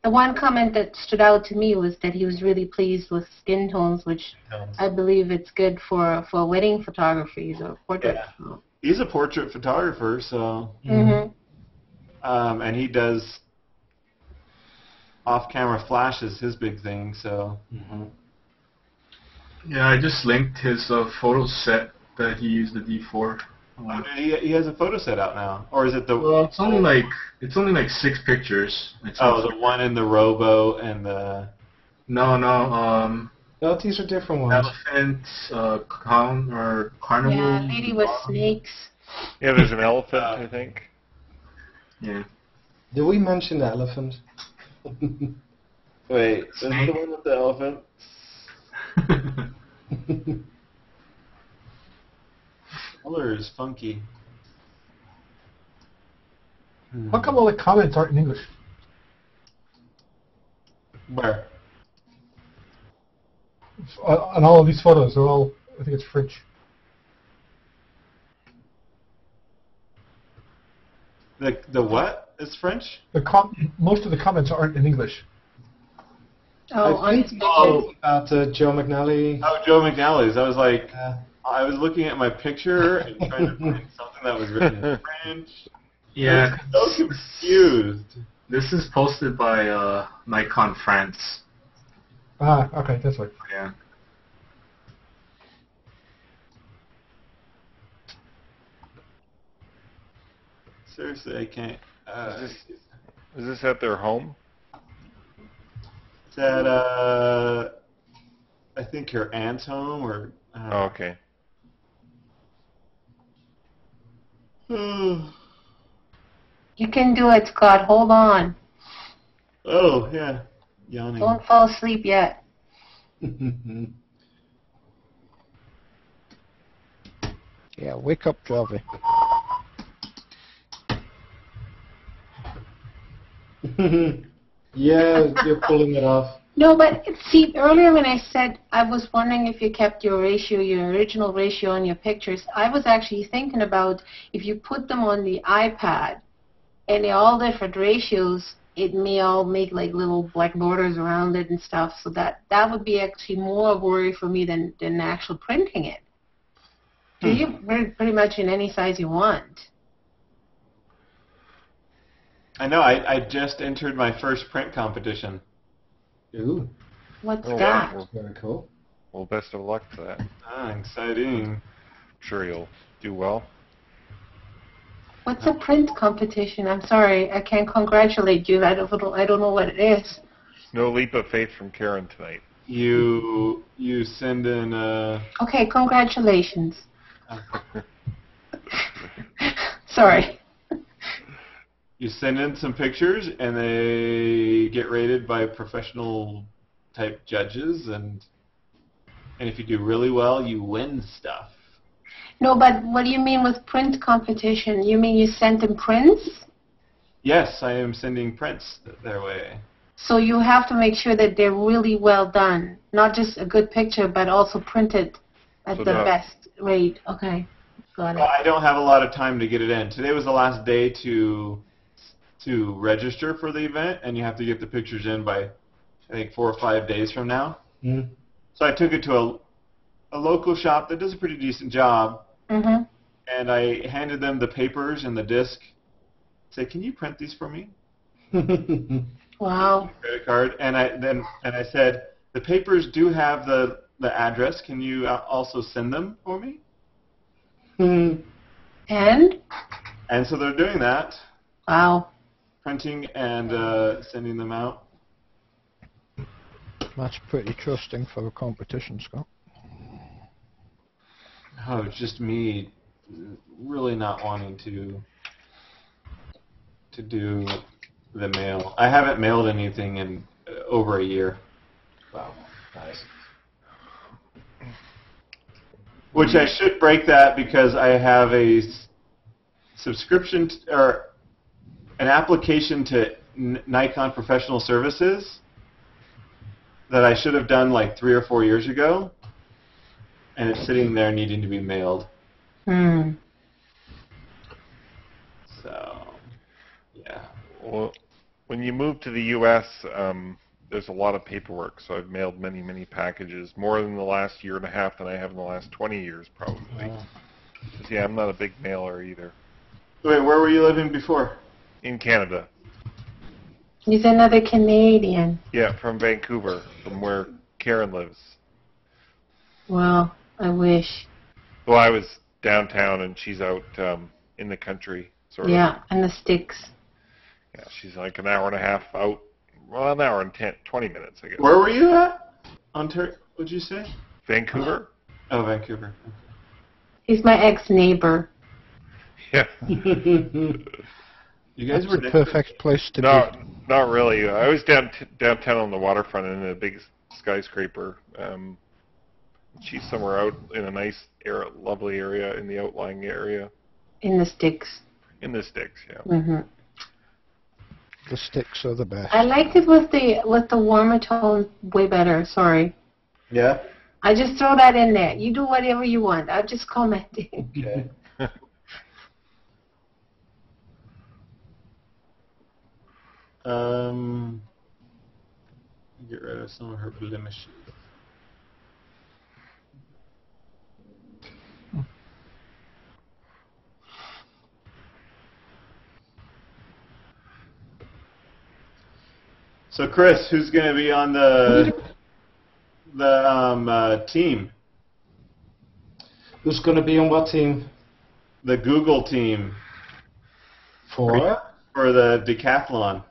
Speaker 2: the one comment that stood out to me was that he was really pleased with skin tones, which I believe it's good for wedding photography or portrait.
Speaker 1: Yeah. He's a portrait photographer, so and he does off-camera flashes, his big thing. So
Speaker 5: Yeah, I just linked his photo set that he used the D4.
Speaker 1: He has a photo set out now, or is it the?
Speaker 5: Well, it's only like 6 pictures.
Speaker 1: The one in the Robo and the.
Speaker 5: No,
Speaker 3: No, these are different ones.
Speaker 5: elephant, carnival.
Speaker 2: Yeah, lady with snakes.
Speaker 7: Yeah, there's an elephant, I think.
Speaker 5: Yeah.
Speaker 3: Did we mention the elephant?
Speaker 1: Wait, is the one with the elephant? Color is funky.
Speaker 8: How come all the comments aren't in English?
Speaker 1: Where?
Speaker 8: On all of these photos, they're all, I think it's French.
Speaker 1: The what is French?
Speaker 8: Most of the comments aren't in English.
Speaker 2: Oh,
Speaker 3: I think about Joe McNally.
Speaker 1: Oh, Joe McNally's. I was like, I was looking at my picture and trying to find something that was written in French.
Speaker 5: Yeah.
Speaker 1: I was so confused.
Speaker 5: This is posted by Nikon France.
Speaker 8: Ah, okay, that's right.
Speaker 5: Yeah.
Speaker 1: Seriously, I can't.
Speaker 7: Is this at their home?
Speaker 1: It's at, I think your aunt's home, or...
Speaker 7: Oh, okay.
Speaker 2: You can do it, Scott. Hold on.
Speaker 1: Oh, yeah. Yawning.
Speaker 2: Don't fall asleep yet.
Speaker 4: Yeah, wake up, Jarvie.
Speaker 3: Yeah, you're pulling it off.
Speaker 2: No, but see, earlier when I said I was wondering if you kept your ratio, your original ratio on your pictures, I was actually thinking about if you put them on the iPad and they're all different ratios, it may all make like little black borders around it and stuff, so that would be actually more of a worry for me than actual printing it. Do you pretty much in any size you want?
Speaker 1: I know, I just entered my first print competition.
Speaker 3: Ooh,
Speaker 2: What's
Speaker 7: Oh,
Speaker 2: that?
Speaker 7: wow.
Speaker 3: very cool.
Speaker 7: Well, best of luck for that.
Speaker 1: Ah, exciting.
Speaker 7: sure you'll do well.
Speaker 2: What's a print competition? I'm sorry, I can't congratulate you. I don't know what it is.
Speaker 7: No leap of faith from Karen tonight.
Speaker 1: You send in
Speaker 2: Okay, congratulations. Sorry.
Speaker 1: You send in some pictures, and they get rated by professional type judges, and if you do really well, you win stuff.
Speaker 2: No, but what do you mean with print competition? You mean you sent them prints?
Speaker 1: Yes, I am sending prints their way.
Speaker 2: So you have to make sure that they're really well done, not just a good picture, but also printed at the best rate. Okay, got it.
Speaker 1: Well, I don't have a lot of time to get it in. Today was the last day to register for the event, and you have to get the pictures in by, I think, 4 or 5 days from now.
Speaker 3: Mm.
Speaker 1: So I took it to a local shop that does a pretty decent job, and I handed them the papers and the disc. Say, can you print these for me?
Speaker 2: Wow.
Speaker 1: Credit card, and I said, the papers do have the address. Can you also send them for me?
Speaker 2: And
Speaker 1: so they're doing that.
Speaker 2: Wow.
Speaker 1: Printing and sending them out.
Speaker 4: That's pretty trusting for a competition, Scott.
Speaker 1: Oh, it's just me really not wanting to do the mail. I haven't mailed anything in over a year.
Speaker 3: Wow, nice.
Speaker 1: Which I should break that because I have a subscription or an application to Nikon Professional Services that I should have done like 3 or 4 years ago, and it's sitting there needing to be mailed. So, yeah.
Speaker 7: Well, when you move to the U.S., there's a lot of paperwork, so I've mailed many, many packages, more in the last year and a half than I have in the last 20 years, probably. Yeah, I'm not a big mailer either.
Speaker 1: Wait, where were you living before?
Speaker 7: In Canada.
Speaker 2: He's another Canadian.
Speaker 7: Yeah, from Vancouver, from where Karen lives.
Speaker 2: Well, I wish.
Speaker 7: Well, I was downtown, and she's out in the country, sort of.
Speaker 2: Yeah, and the sticks.
Speaker 7: Yeah, she's like an hour and a half out. Well, an hour and 20 minutes, I guess.
Speaker 1: Where were you at? Ontario? What'd you say?
Speaker 7: Vancouver.
Speaker 1: Oh, Vancouver.
Speaker 2: He's my ex-neighbor.
Speaker 7: Yeah.
Speaker 1: You guys
Speaker 4: That's
Speaker 1: were
Speaker 4: the perfect place to be.
Speaker 7: Not really. I was downtown on the waterfront in a big skyscraper. She's somewhere out in a nice, lovely area in the outlying area.
Speaker 2: In the sticks.
Speaker 7: In the sticks, yeah.
Speaker 4: The sticks are the best.
Speaker 2: I liked it with the warmer tone way better. Sorry.
Speaker 1: Yeah?
Speaker 2: I just throw that in there. You do whatever you want. I'm just commenting.
Speaker 1: Okay. Get rid of some of her blemishes. So, Chris, who's going to be on the team?
Speaker 3: Who's going to be on what team?
Speaker 1: The Google team.
Speaker 3: For
Speaker 1: the decathlon.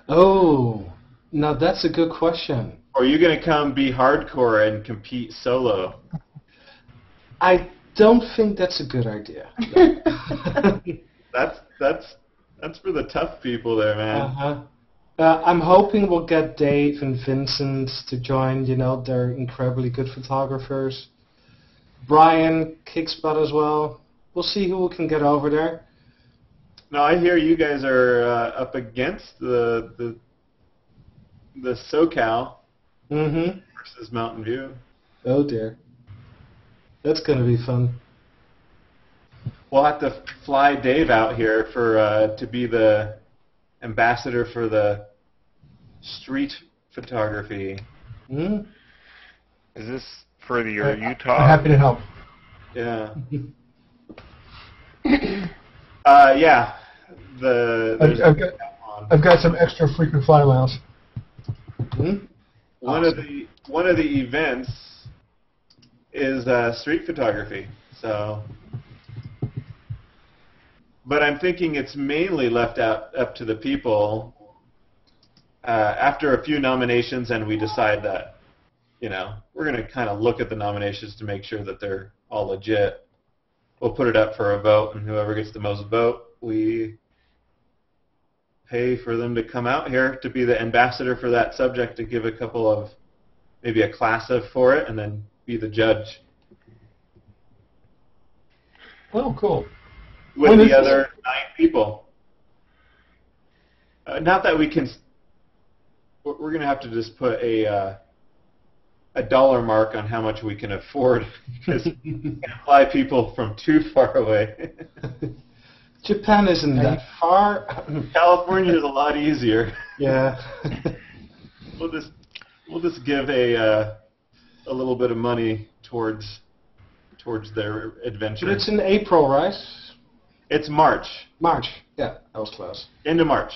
Speaker 3: Oh, now that's a good question.
Speaker 1: Or are you going to come be hardcore and compete solo?
Speaker 3: I don't think that's a good idea.
Speaker 1: That's for the tough people there, man.
Speaker 3: I'm hoping we'll get Dave and Vincent to join. You know, they're incredibly good photographers. Brian kicks butt as well. We'll see who can get over there.
Speaker 1: Now I hear you guys are up against the SoCal versus Mountain View.
Speaker 3: Oh dear, that's going to be fun.
Speaker 1: We'll have to fly Dave out here for to be the ambassador for the street photography.
Speaker 7: Is this for your Utah?
Speaker 8: I'm happy to help.
Speaker 1: Yeah. Yeah.
Speaker 8: I've got some extra frequent flyer miles.
Speaker 1: One of the events is street photography. So, but I'm thinking it's mainly left up to the people after a few nominations, and we decide that, you know, we're going to kind of look at the nominations to make sure that they're all legit. We'll put it up for a vote, and whoever gets the most vote, we pay for them to come out here to be the ambassador for that subject, to give a couple of, maybe a class of for it, and then be the judge.
Speaker 8: Oh, cool.
Speaker 1: With the other 9 people. Not that we can. We're going to have to just put a dollar mark on how much we can afford, because we can't fly people from too far away.
Speaker 3: Japan isn't that far.
Speaker 1: California is a lot easier.
Speaker 3: Yeah.
Speaker 1: We'll just give a little bit of money towards their adventure.
Speaker 3: But it's in April, right?
Speaker 1: It's March.
Speaker 3: March. Yeah, that was close.
Speaker 1: End of March.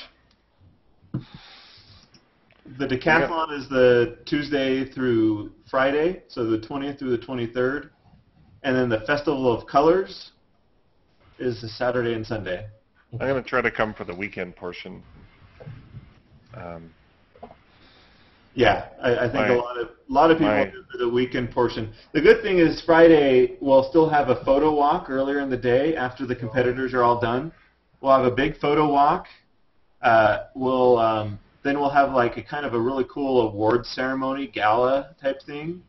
Speaker 1: The decathlon is the Tuesday through Friday, so the 20th through the 23rd. And then the Festival of Colors is the Saturday and Sunday.
Speaker 7: I'm going to try to come for the weekend portion.
Speaker 1: Yeah, I think a lot of people do for the weekend portion. The good thing is Friday we'll still have a photo walk earlier in the day after the competitors are all done. We'll have a big photo walk. Then we'll have like a kind of a really cool awards ceremony, gala type thing,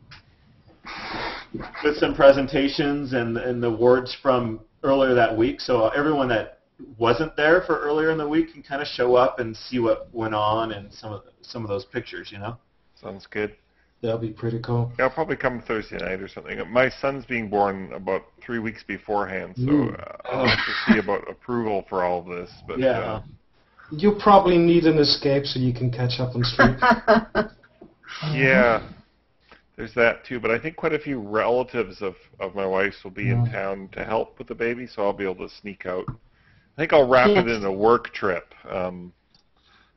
Speaker 1: with some presentations and the awards from earlier that week. So everyone that wasn't there for earlier in the week can kind of show up and see what went on and some of those pictures, you know.
Speaker 7: Sounds good.
Speaker 3: That'll be pretty cool.
Speaker 7: Yeah, I'll probably come Thursday night or something. My son's being born about 3 weeks beforehand, so I'll have to see about approval for all of this. But
Speaker 1: yeah.
Speaker 3: You probably need an escape so you can catch up on sleep.
Speaker 7: Yeah, there's that too. But I think quite a few relatives of my wife's will be in town to help with the baby, so I'll be able to sneak out. I think I'll wrap it in a work trip.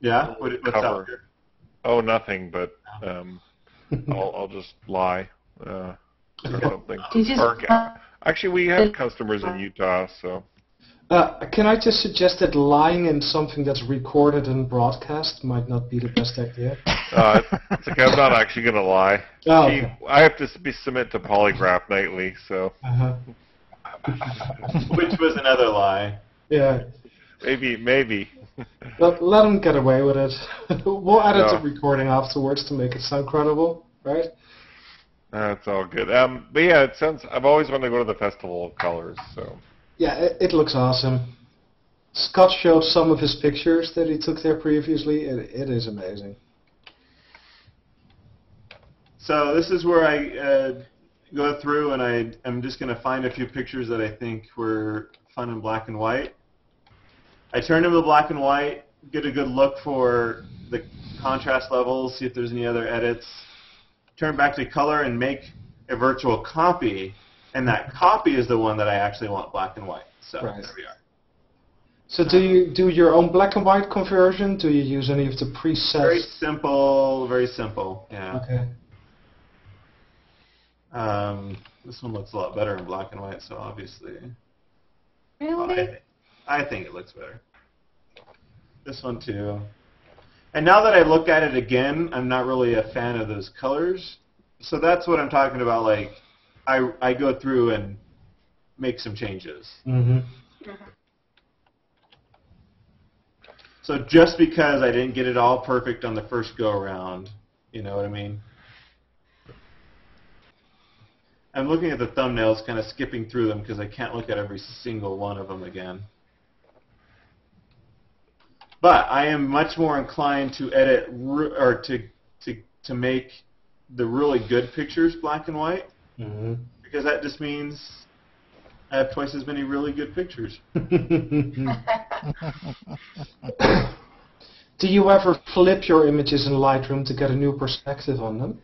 Speaker 1: Yeah? What's out here?
Speaker 7: Oh, nothing, but I'll just lie or something. Actually, we have customers in Utah, so...
Speaker 3: can I just suggest that lying in something that's recorded and broadcast might not be the best idea?
Speaker 7: It's okay, I'm not actually going to lie.
Speaker 3: Oh, okay.
Speaker 7: I have to submit to polygraph nightly, so...
Speaker 1: Which was another lie.
Speaker 3: Yeah.
Speaker 7: Maybe.
Speaker 3: Let them get away with it. We'll add it to recording afterwards to make it sound credible, right?
Speaker 7: That's all good. But yeah, it sounds... I've always wanted to go to the Festival of Colors, so...
Speaker 3: Yeah, it looks awesome. Scott showed some of his pictures that he took there previously. It is amazing.
Speaker 1: So this is where I go through and I'm just going to find a few pictures that I think were fun in black and white. I turn them to black and white, get a good look for the contrast levels, see if there's any other edits, turn back to color and make a virtual copy. And that copy is the one that I actually want black and white. So there we are.
Speaker 3: So do you do your own black and white conversion? Do you use any of the presets?
Speaker 1: Very simple, very simple. Yeah.
Speaker 3: Okay.
Speaker 1: This one looks a lot better in black and white, so obviously.
Speaker 2: Really?
Speaker 1: I think it looks better. This one too. And now that I look at it again, I'm not really a fan of those colors. So that's what I'm talking about, like. I go through and make some changes. So just because I didn't get it all perfect on the first go-around, you know what I mean? I'm looking at the thumbnails, kind of skipping through them because I can't look at every single one of them again. But I am much more inclined to edit or to make the really good pictures black and white. Because that just means I have twice as many really good pictures.
Speaker 3: Do you ever flip your images in Lightroom to get a new perspective on them?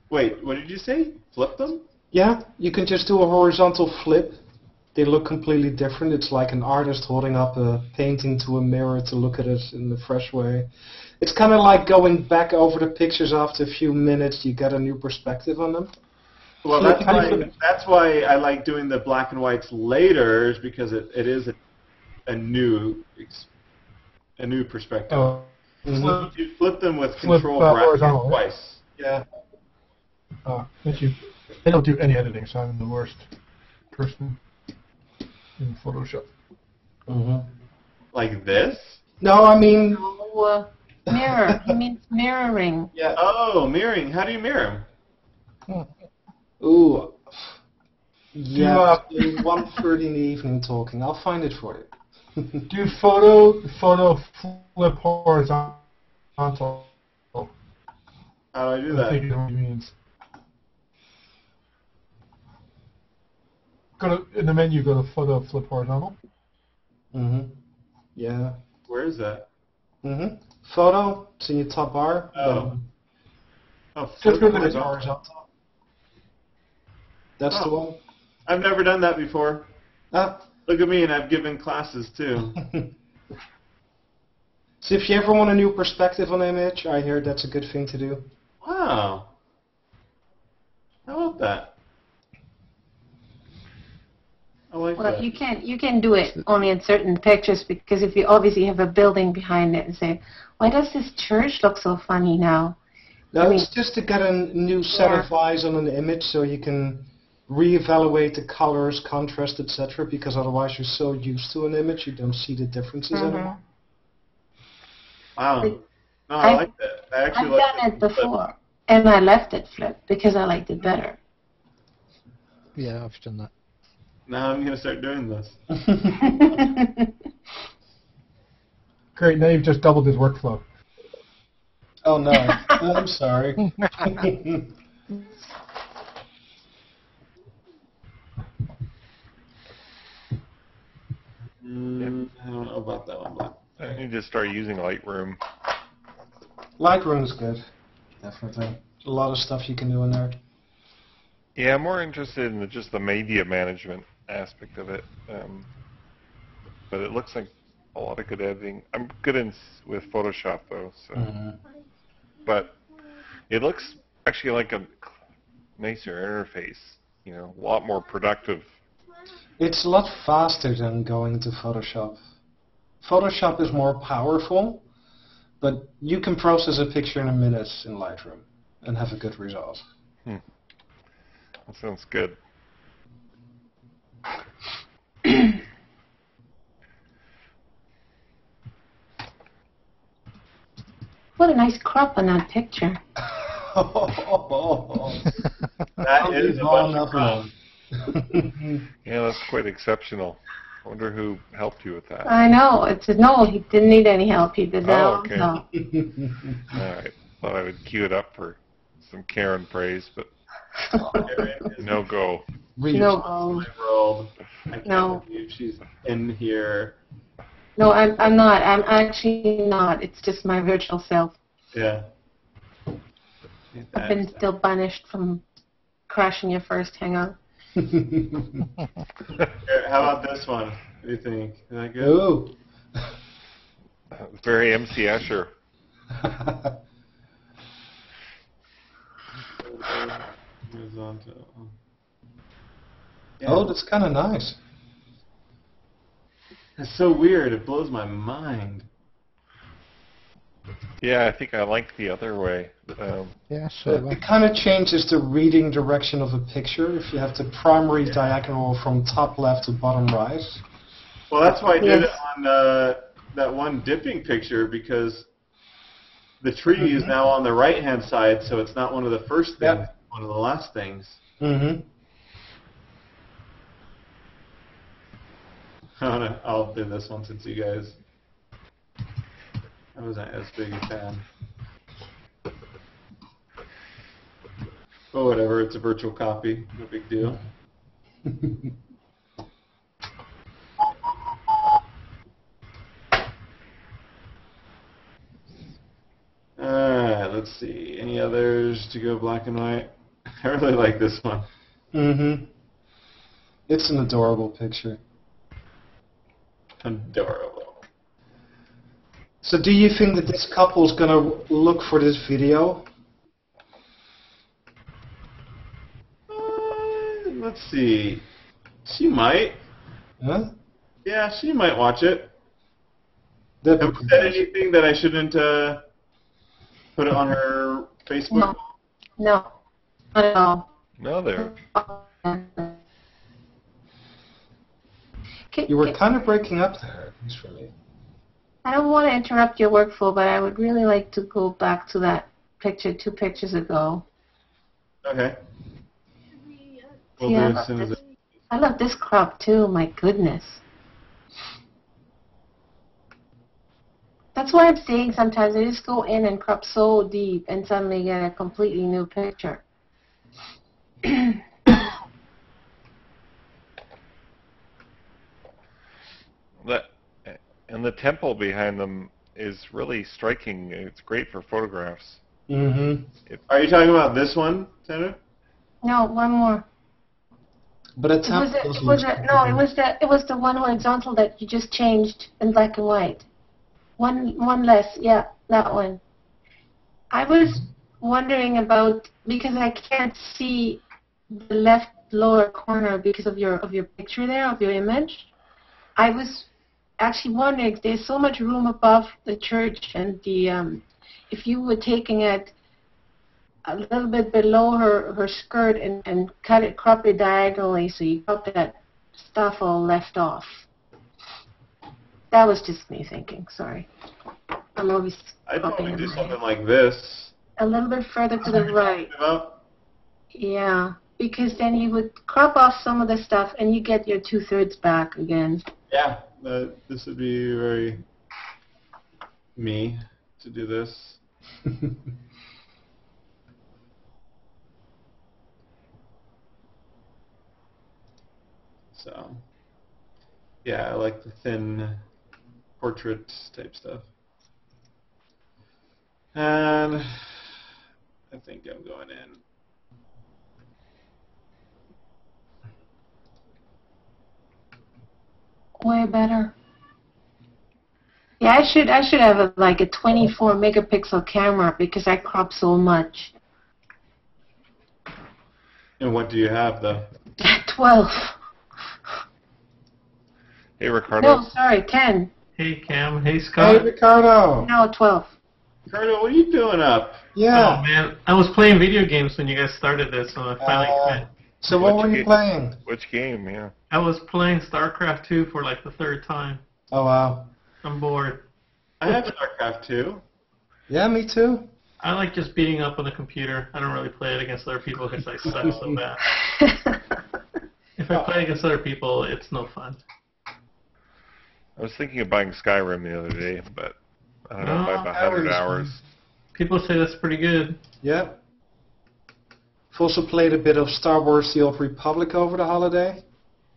Speaker 1: Wait, what did you say? Flip them?
Speaker 3: Yeah, you can just do a horizontal flip. They look completely different. It's like an artist holding up a painting to a mirror to look at it in a fresh way. It's kind of like going back over the pictures after a few minutes. You get a new perspective on them.
Speaker 1: Well, that's why I like doing the black and whites later, is because it is a new perspective.
Speaker 8: Oh.
Speaker 1: You flip them with
Speaker 8: Flip,
Speaker 1: control bracket
Speaker 8: horizontal, right?
Speaker 1: twice.
Speaker 3: Yeah.
Speaker 8: Thank you. I don't do any editing, so I'm the worst person in Photoshop.
Speaker 1: Like this?
Speaker 3: No, I mean.
Speaker 2: No, mirror. He means mirroring.
Speaker 3: Yeah.
Speaker 1: Oh, mirroring. How do you mirror?
Speaker 3: Ooh. Yeah. 1:30 in the evening talking. I'll find it for you.
Speaker 8: Do photo flip horizontal.
Speaker 1: How do I do
Speaker 8: I
Speaker 1: that?
Speaker 8: think it only means. In the menu, go to photo flip horizontal.
Speaker 3: Yeah.
Speaker 1: Where is that?
Speaker 3: Photo. It's in your top bar.
Speaker 1: Oh.
Speaker 8: Just go to the
Speaker 3: Horizontal. That's the one.
Speaker 1: I've never done that before.
Speaker 3: Ah.
Speaker 1: Look at me, and I've given classes too.
Speaker 3: So if you ever want a new perspective on an image, I hear that's a good thing to do.
Speaker 1: Wow. How about that? I like
Speaker 2: Well,
Speaker 1: that.
Speaker 2: you can do it only in certain pictures, because if you obviously have a building behind it and say, why does this church look so funny now?
Speaker 3: No, it's just to get a new set of eyes on an image, so you can reevaluate the colors, contrast, etc. Because otherwise you're so used to an image, you don't see the differences anymore.
Speaker 1: Wow. No, I like that. I actually
Speaker 2: I've done it before, and I left it flipped because I liked it better.
Speaker 4: Yeah, I've done that.
Speaker 1: Now I'm going to start doing this.
Speaker 8: Great, now you've just doubled his workflow.
Speaker 3: Oh no, I'm sorry.
Speaker 1: I don't know about that one, but
Speaker 7: I need to start using Lightroom.
Speaker 3: Lightroom's good, definitely. A lot of stuff you can do in there.
Speaker 7: Yeah, I'm more interested in just the media management aspect of it. But it looks like a lot of good editing. I'm good with Photoshop though, so. But it looks actually like a nicer interface. You know, a lot more productive.
Speaker 3: It's a lot faster than going to Photoshop. Photoshop is more powerful, but you can process a picture in a minute in Lightroom and have a good result.
Speaker 7: That sounds good.
Speaker 2: What a nice crop on that picture.
Speaker 1: that is a bunch of crap.
Speaker 7: Yeah, that's quite exceptional. I wonder who helped you with that.
Speaker 2: I know. No, he didn't need any help. He did that
Speaker 7: Oh,
Speaker 2: on
Speaker 7: okay.
Speaker 2: his own.
Speaker 7: All right. Thought I would cue it up for some Karen praise, but no go.
Speaker 2: No.
Speaker 1: I can't believe she's in here.
Speaker 2: No, I'm not. I'm actually not. It's just my virtual self.
Speaker 1: Yeah.
Speaker 2: I've been still banished from crashing your first Hangout.
Speaker 1: How about this one? What do you think? Is that good?
Speaker 3: Ooh.
Speaker 7: Very MC Escher.
Speaker 3: Oh, that's kind of nice.
Speaker 1: It's so weird. It blows my mind.
Speaker 7: Yeah, I think I like the other way.
Speaker 4: Yeah, so
Speaker 3: It kind of changes the reading direction of a picture if you have the primary diagonal from top left to bottom right.
Speaker 1: Well, that's why I did it on that one dipping picture, because the tree is now on the right-hand side, so it's not one of the first things, one of the last things. I'll do this one since you guys... I wasn't as big a fan. Oh, whatever. It's a virtual copy. No big deal. Alright, let's see. Any others to go black and white? I really like this one.
Speaker 3: It's an adorable picture.
Speaker 1: Adorable.
Speaker 3: So do you think that this couple is going to look for this video?
Speaker 1: let's see. She might.
Speaker 3: Huh?
Speaker 1: Yeah, she might watch it.
Speaker 3: That'd
Speaker 1: Have
Speaker 3: be
Speaker 1: we said
Speaker 3: pretty nice.
Speaker 1: anything that I shouldn't put it on her Facebook?
Speaker 2: No. Not at all.
Speaker 7: No, there.
Speaker 3: You were kind of breaking up there, actually.
Speaker 2: I don't want to interrupt your workflow, but I would really like to go back to that picture 2 pictures ago.
Speaker 1: Okay. We'll
Speaker 2: See,
Speaker 1: do
Speaker 2: I
Speaker 1: it
Speaker 2: love
Speaker 1: as soon as
Speaker 2: this.
Speaker 1: it...
Speaker 2: I love this crop too, my goodness. That's why I'm saying sometimes I just go in and crop so deep and suddenly get a completely new picture.
Speaker 7: That, and the temple behind them is really striking. It's great for photographs.
Speaker 3: Mm-hmm.
Speaker 1: Are you talking about this one, Senator?
Speaker 2: No, one more.
Speaker 3: But a
Speaker 2: It
Speaker 3: temple
Speaker 2: was the one horizontal that you just changed in black and white. One less, yeah, that one. I was wondering about, because I can't see the left lower corner because of your picture there, of your image. I was actually wondering, there's so much room above the church, and the if you were taking it a little bit below her skirt and crop it diagonally, so you got that stuff all left off. That was just me thinking, sorry. I'm always
Speaker 1: I'd
Speaker 2: cropping
Speaker 1: probably do
Speaker 2: in my
Speaker 1: something
Speaker 2: head.
Speaker 1: like this.
Speaker 2: A little bit further to the right.
Speaker 1: About?
Speaker 2: Yeah, because then you would crop off some of the stuff and you get your 2/3 back again.
Speaker 1: Yeah, this would be very me to do this. So, yeah, I like the thin portrait type stuff. And I think I'm going in.
Speaker 2: Way better. Yeah, I should have like a 24 megapixel camera because I crop so much.
Speaker 1: And what do you have, though?
Speaker 2: 12.
Speaker 7: Hey, Ricardo.
Speaker 2: No, sorry, 10.
Speaker 5: Hey, Cam. Hey, Scott.
Speaker 3: Hey, Ricardo.
Speaker 2: No, 12.
Speaker 1: Ricardo, what are you doing up?
Speaker 3: Yeah.
Speaker 5: Oh, man. I was playing video games when you guys started this, so I finally quit.
Speaker 3: So what were you playing?
Speaker 7: Which game, yeah?
Speaker 5: I was playing StarCraft 2 for like the 3rd time.
Speaker 3: Oh, wow.
Speaker 5: I'm bored.
Speaker 1: I have StarCraft 2.
Speaker 3: Yeah, me too.
Speaker 5: I like just beating up on the computer. I don't really play it against other people because I suck so bad. If I play against other people, it's no fun.
Speaker 7: I was thinking of buying Skyrim the other day, but I don't know if I have 100
Speaker 3: hours.
Speaker 7: hours.
Speaker 5: People say that's pretty good.
Speaker 3: Yeah. I've also played a bit of Star Wars The Old Republic over the holiday,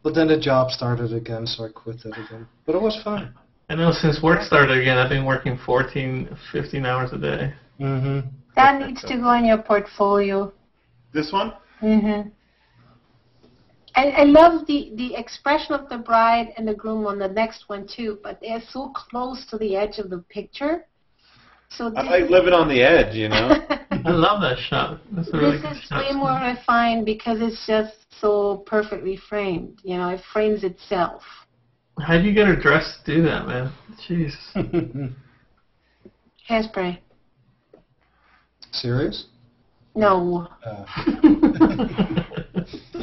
Speaker 3: but then the job started again, so I quit it again. But it was fun.
Speaker 5: I know since work started again, I've been working 14, 15 hours a day.
Speaker 3: Mm-hmm.
Speaker 2: That needs to go in your portfolio.
Speaker 1: This one?
Speaker 2: Mm-hmm. I love the expression of the bride and the groom on the next one too, but they're so close to the edge of the picture. So
Speaker 1: I like living on the edge, you know?
Speaker 5: I love that shot. That's a really
Speaker 2: this
Speaker 5: good
Speaker 2: is
Speaker 5: shot.
Speaker 2: way more refined because it's just so perfectly framed. You know, it frames itself.
Speaker 5: How do you get her dress to do that, man? Jeez.
Speaker 2: Hairspray.
Speaker 3: Serious?
Speaker 2: No.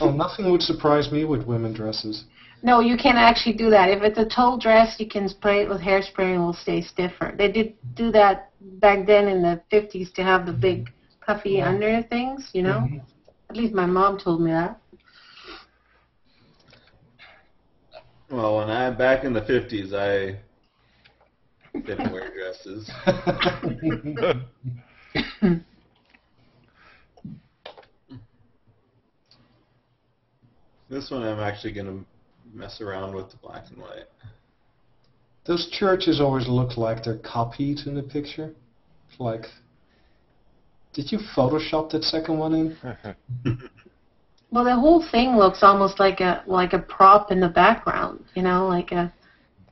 Speaker 3: Oh, nothing would surprise me with women dresses.
Speaker 2: No, you can't actually do that. If it's a tall dress, you can spray it with hairspray and it will stay stiffer. They did do that back then in the 50s to have the big puffy under things, you know?
Speaker 3: Mm-hmm.
Speaker 2: At least my mom told me that.
Speaker 1: Well, when I'm back in the 50s, I didn't wear dresses. This one I'm actually going to mess around with the black and white.
Speaker 3: Those churches always look like they're copied in the picture. Like, did you Photoshop that second one in?
Speaker 2: Well, the whole thing looks almost like a prop in the background, you know, like a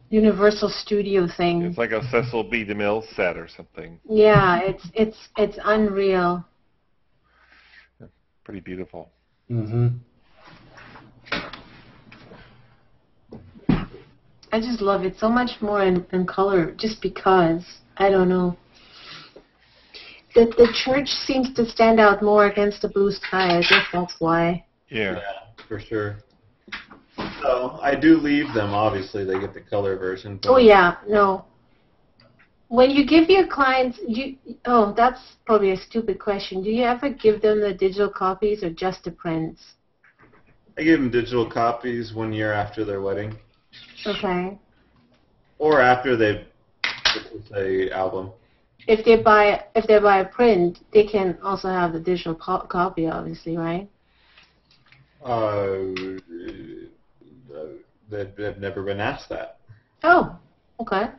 Speaker 2: Universal Studio thing.
Speaker 7: It's like a Cecil B. DeMille set or something.
Speaker 2: Yeah, it's unreal.
Speaker 7: Pretty beautiful.
Speaker 3: Mm-hmm.
Speaker 2: I just love it so much more in color, just because. I don't know. The church seems to stand out more against the blue sky. I guess that's why.
Speaker 7: Yeah.
Speaker 1: Yeah, for sure. So I do leave them. Obviously, they get the color version. But
Speaker 2: Oh yeah, no. When you give your clients, that's probably a stupid question. Do you ever give them the digital copies or just the prints?
Speaker 1: I give them digital copies 1 year after their wedding,
Speaker 2: Okay.
Speaker 1: or after they purchase a album.
Speaker 2: If they buy a print, they can also have the digital copy, obviously, right?
Speaker 1: They've never been asked that.
Speaker 2: Oh, okay.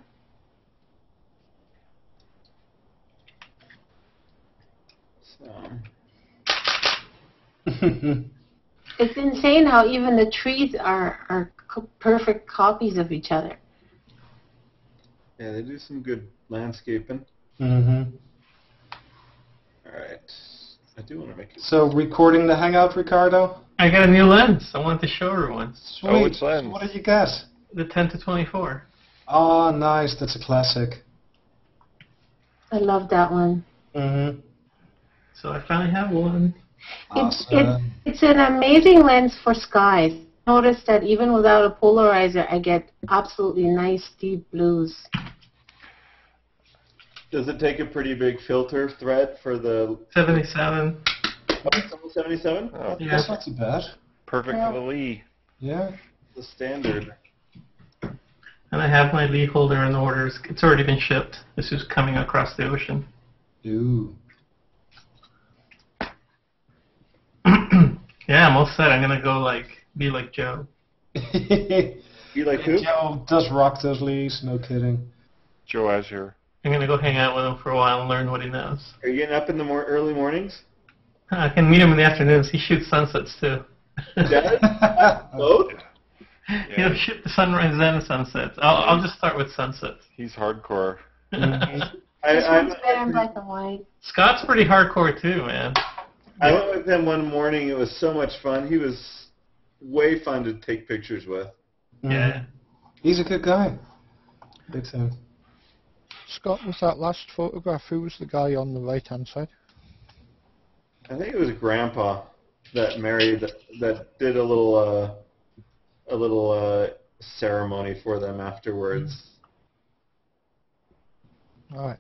Speaker 1: So.
Speaker 2: It's insane how even the trees are perfect copies of each other.
Speaker 1: Yeah, they do some good landscaping.
Speaker 3: Mm-hmm.
Speaker 1: All right. I do want to make it.
Speaker 3: So, recording the Hangout, Ricardo?
Speaker 9: I got a new lens. I wanted to show everyone.
Speaker 3: Sweet.
Speaker 7: Oh, which lens?
Speaker 3: What did you get?
Speaker 9: The 10-24.
Speaker 3: Oh, nice. That's a classic.
Speaker 2: I love that one.
Speaker 3: Mm-hmm.
Speaker 9: So I finally have one.
Speaker 3: Awesome.
Speaker 2: It's an amazing lens for skies. Notice that even without a polarizer, I get absolutely nice deep blues.
Speaker 1: Does it take a pretty big filter thread for the
Speaker 9: 77.
Speaker 1: Oh, it's almost 77?
Speaker 7: Oh,
Speaker 9: Yeah.
Speaker 3: That's not too bad.
Speaker 7: perfect for the Lee.
Speaker 3: Yeah.
Speaker 1: The standard.
Speaker 9: And I have my Lee holder in orders. It's already been shipped. This is coming across the ocean.
Speaker 3: Ooh.
Speaker 9: Yeah, I'm all set. I'm gonna go be like Joe.
Speaker 1: You like who?
Speaker 3: Joe does rock those leaves, no kidding.
Speaker 7: Joe Azure.
Speaker 9: I'm gonna go hang out with him for a while and learn what he knows.
Speaker 1: Are you getting up in the early mornings?
Speaker 9: I can meet him in the afternoons. He shoots sunsets too.
Speaker 1: Does? Both?
Speaker 9: He'll shoot the sunrise and the sunsets. I'll just start with sunsets.
Speaker 7: He's hardcore.
Speaker 2: This one's better in black and white.
Speaker 9: Scott's pretty hardcore too, man.
Speaker 1: I went with him one morning. It was so much fun. He was way fun to take pictures with.
Speaker 9: Yeah.
Speaker 3: He's a good guy. Big time.
Speaker 4: Scott, was that last photograph? Who was the guy on the right-hand side?
Speaker 1: I think it was Grandpa that married, that did a little ceremony for them afterwards.
Speaker 4: All right.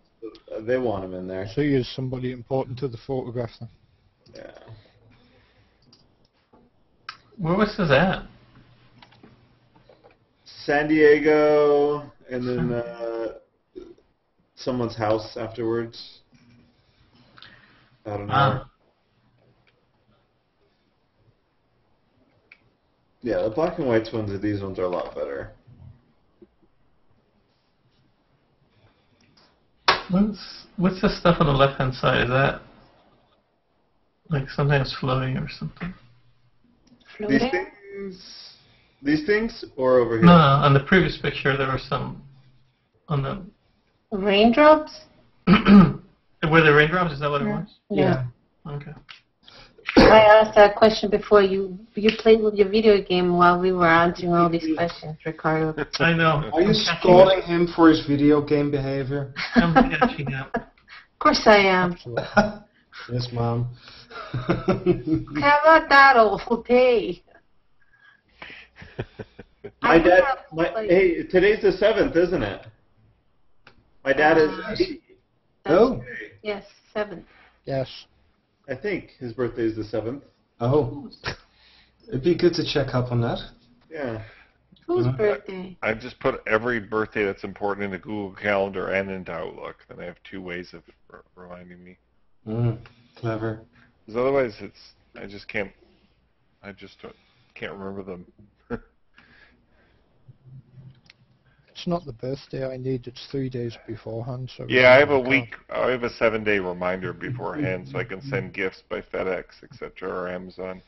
Speaker 1: They want him in there.
Speaker 4: So he is somebody important to the photograph then.
Speaker 1: Yeah.
Speaker 9: Where was this at?
Speaker 1: San Diego, and then someone's house afterwards. I don't know. Yeah, the black and white ones, these ones are a lot better.
Speaker 9: What's the stuff on the left-hand side? Is that like sometimes floating or something?
Speaker 2: Floating?
Speaker 1: These things, or over here?
Speaker 9: No, on the previous picture there were some on the
Speaker 2: Raindrops?
Speaker 9: were there raindrops? Is that what it was?
Speaker 2: Yeah.
Speaker 9: Okay.
Speaker 2: I asked that question before. You played with your video game while we were answering all these questions, Ricardo.
Speaker 9: I know.
Speaker 3: Are you scolding him for his video game behavior?
Speaker 9: I'm catching up.
Speaker 2: Of course I am.
Speaker 3: Yes, Mom.
Speaker 2: I'm not that old, hey.
Speaker 1: Hey, today's the 7th, isn't it? My dad is 80.
Speaker 3: Oh.
Speaker 2: Yes, 7th.
Speaker 4: Yes.
Speaker 1: I think his birthday is the 7th.
Speaker 3: Oh. It'd be good to check up on that.
Speaker 1: Yeah.
Speaker 2: Whose birthday?
Speaker 7: I just put every birthday that's important into Google Calendar and into Outlook. Then I have 2 ways of reminding me.
Speaker 3: Clever.
Speaker 7: Because otherwise, I just can't remember them.
Speaker 4: It's not the birthday I need, it's 3 days beforehand. So
Speaker 7: Yeah, I have a 7-day reminder beforehand, so I can send gifts by FedEx, etc., or Amazon.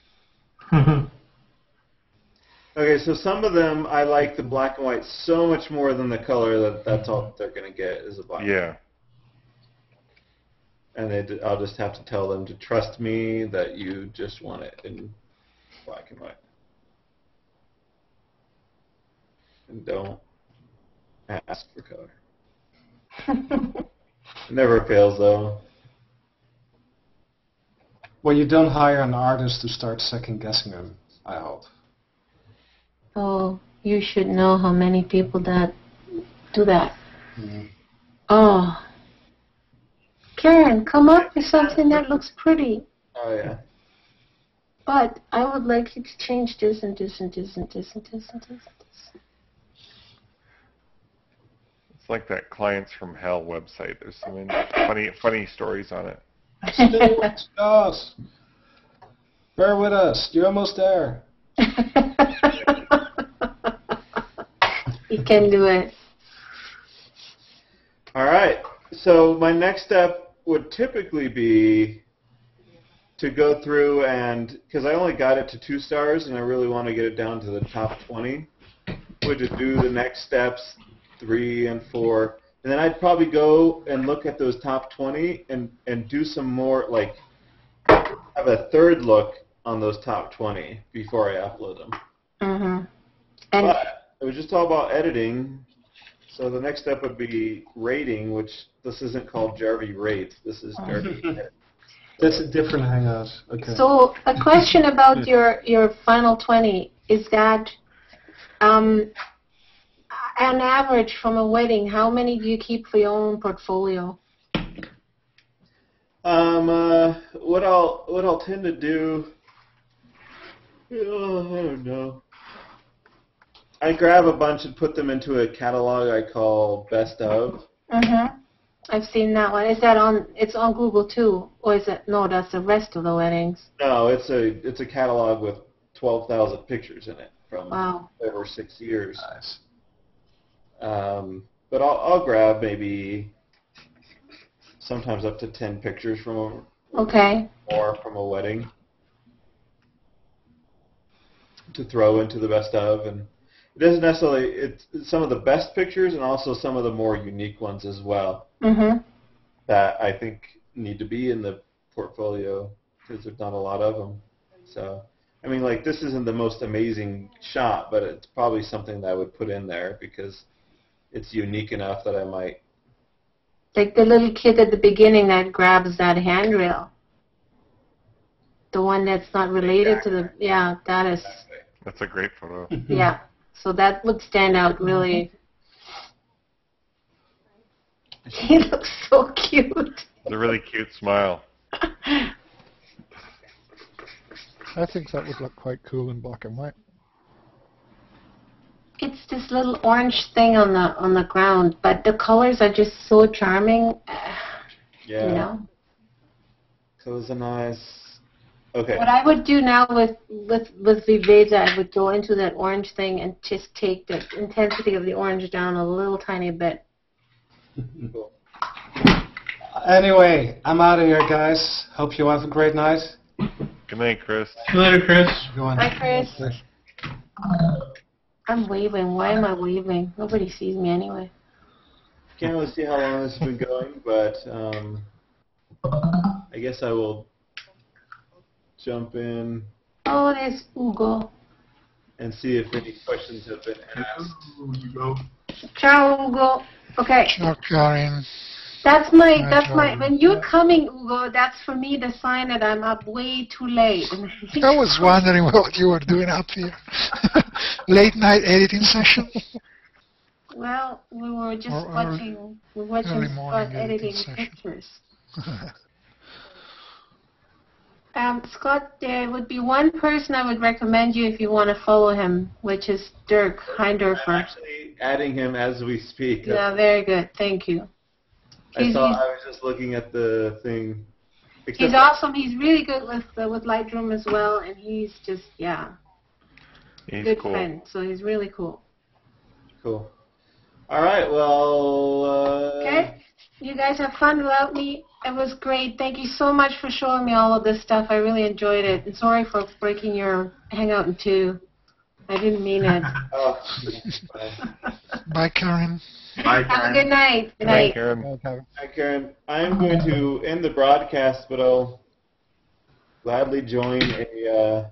Speaker 1: Okay, so some of them, I like the black and white so much more than the color that's all they're going to get is a black and white.
Speaker 7: Yeah.
Speaker 1: And I'll just have to tell them to trust me that you just want it in black and white. And don't ask for color. It never fails, though.
Speaker 3: Well, you don't hire an artist to start second-guessing him, I hope.
Speaker 2: Oh, you should know how many people that do that.
Speaker 3: Mm.
Speaker 2: Oh. Karen, come up with something that looks pretty.
Speaker 1: Oh, yeah.
Speaker 2: But I would like you to change this and this and this and this and this and this and this.
Speaker 7: It's like that Clients from Hell website. There's so many funny stories on it.
Speaker 3: Stay with us. Bear with us. You're almost there.
Speaker 2: You can do it.
Speaker 1: All right. So my next step would typically be to go through and, because I only got it to 2 stars and I really want to get it down to the top 20, would to do the next steps, 3 and 4. And then I'd probably go and look at those top 20 and do some more, like, have a third look on those top 20 before I upload them.
Speaker 2: Mm-hmm. And
Speaker 1: But it was just all about editing. So the next step would be rating, which this isn't called Jarvie Rates. This is Jarvie Edit.
Speaker 3: That's a different Hangout. Okay.
Speaker 2: so a question about your final 20 is that an average from a wedding, how many do you keep for your own portfolio?
Speaker 1: What I'll tend to do, I don't know. I grab a bunch and put them into a catalog I call Best Of.
Speaker 2: Mm-hmm. I've seen that one. Is that on? It's on Google too, or is it? No, that's the rest of the weddings.
Speaker 1: No, it's a catalog with 12,000 pictures in it from
Speaker 2: Wow.
Speaker 1: over 6 years.
Speaker 3: Nice.
Speaker 1: But I'll grab maybe sometimes up to 10 pictures from or from a wedding to throw into the Best Of, and it doesn't necessarily. It's some of the best pictures and also some of the more unique ones as well that I think need to be in the portfolio because there's not a lot of them. So, I mean, like, this isn't the most amazing shot, but it's probably something that I would put in there because it's unique enough that I might.
Speaker 2: Like the little kid at the beginning that grabs that handrail. The one that's not related to the. Yeah, that is.
Speaker 7: That's a great photo.
Speaker 2: Yeah. So that would stand out really. He looks so cute.
Speaker 7: It's a really cute smile.
Speaker 4: I think that would look quite cool in black and white.
Speaker 2: It's this little orange thing on the ground, but the colors are just so charming.
Speaker 1: Yeah.
Speaker 2: You know.
Speaker 1: Those are nice. Okay.
Speaker 2: What I would do now with Viveza, I would go into that orange thing and just take the intensity of the orange down a little tiny bit.
Speaker 1: Cool.
Speaker 3: Anyway, I'm out of here, guys. Hope you have a great night.
Speaker 7: Good night, Chris.
Speaker 9: See you later, Chris.
Speaker 3: Go on.
Speaker 2: Bye, Chris. I'm waving. Why am I waving? Nobody sees me anyway.
Speaker 1: Can't really see how long this has been going, but I guess I will jump in
Speaker 2: Oh, there's Ugo.
Speaker 1: and see if any questions have been asked.
Speaker 2: Ciao, Ugo. Okay.
Speaker 4: Ciao, Karin.
Speaker 2: That's my,
Speaker 4: Jarvie.
Speaker 2: when you're coming, Ugo, that's for me the sign that I'm up way too late.
Speaker 4: I was wondering what you were doing up here. Late night editing session?
Speaker 2: Well, we were just
Speaker 4: Or
Speaker 2: watching
Speaker 4: early morning
Speaker 2: Scott editing
Speaker 4: session.
Speaker 2: pictures. Scott, there would be one person I would recommend you if you want to follow him, which is Dirk
Speaker 1: I'm
Speaker 2: Heindorfer.
Speaker 1: actually adding him as we speak.
Speaker 2: Yeah, very good. Thank you.
Speaker 1: I was just looking at the thing.
Speaker 2: He's awesome. He's really good with Lightroom as well, and he's just, yeah,
Speaker 7: He's
Speaker 2: good
Speaker 7: cool.
Speaker 2: friend. So he's really cool.
Speaker 1: Cool. All right. Well.
Speaker 2: Okay. You guys have fun without me. It was great. Thank you so much for showing me all of this stuff. I really enjoyed it. And sorry for breaking your Hangout in two. I didn't mean it.
Speaker 1: Oh, fine.
Speaker 4: Bye, Karin.
Speaker 5: Bye,
Speaker 2: Have a good night. Good
Speaker 7: Good night,
Speaker 2: night.
Speaker 7: Karen.
Speaker 4: Bye, Karin.
Speaker 1: Hi, Karen. I am going to end the broadcast, but I'll gladly join a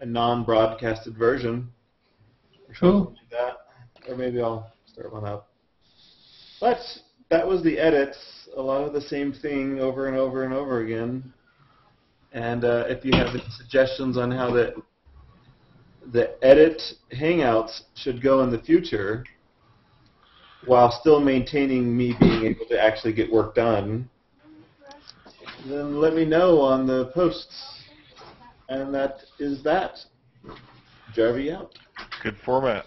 Speaker 1: non-broadcasted version.
Speaker 9: Cool.
Speaker 1: That, or maybe I'll start one up. But that was the edits. A lot of the same thing over and over and over again. And if you have any suggestions on how the edit Hangouts should go in the future, while still maintaining me being able to actually get work done, then let me know on the posts. And that is that. Jarvie out.
Speaker 7: Good format.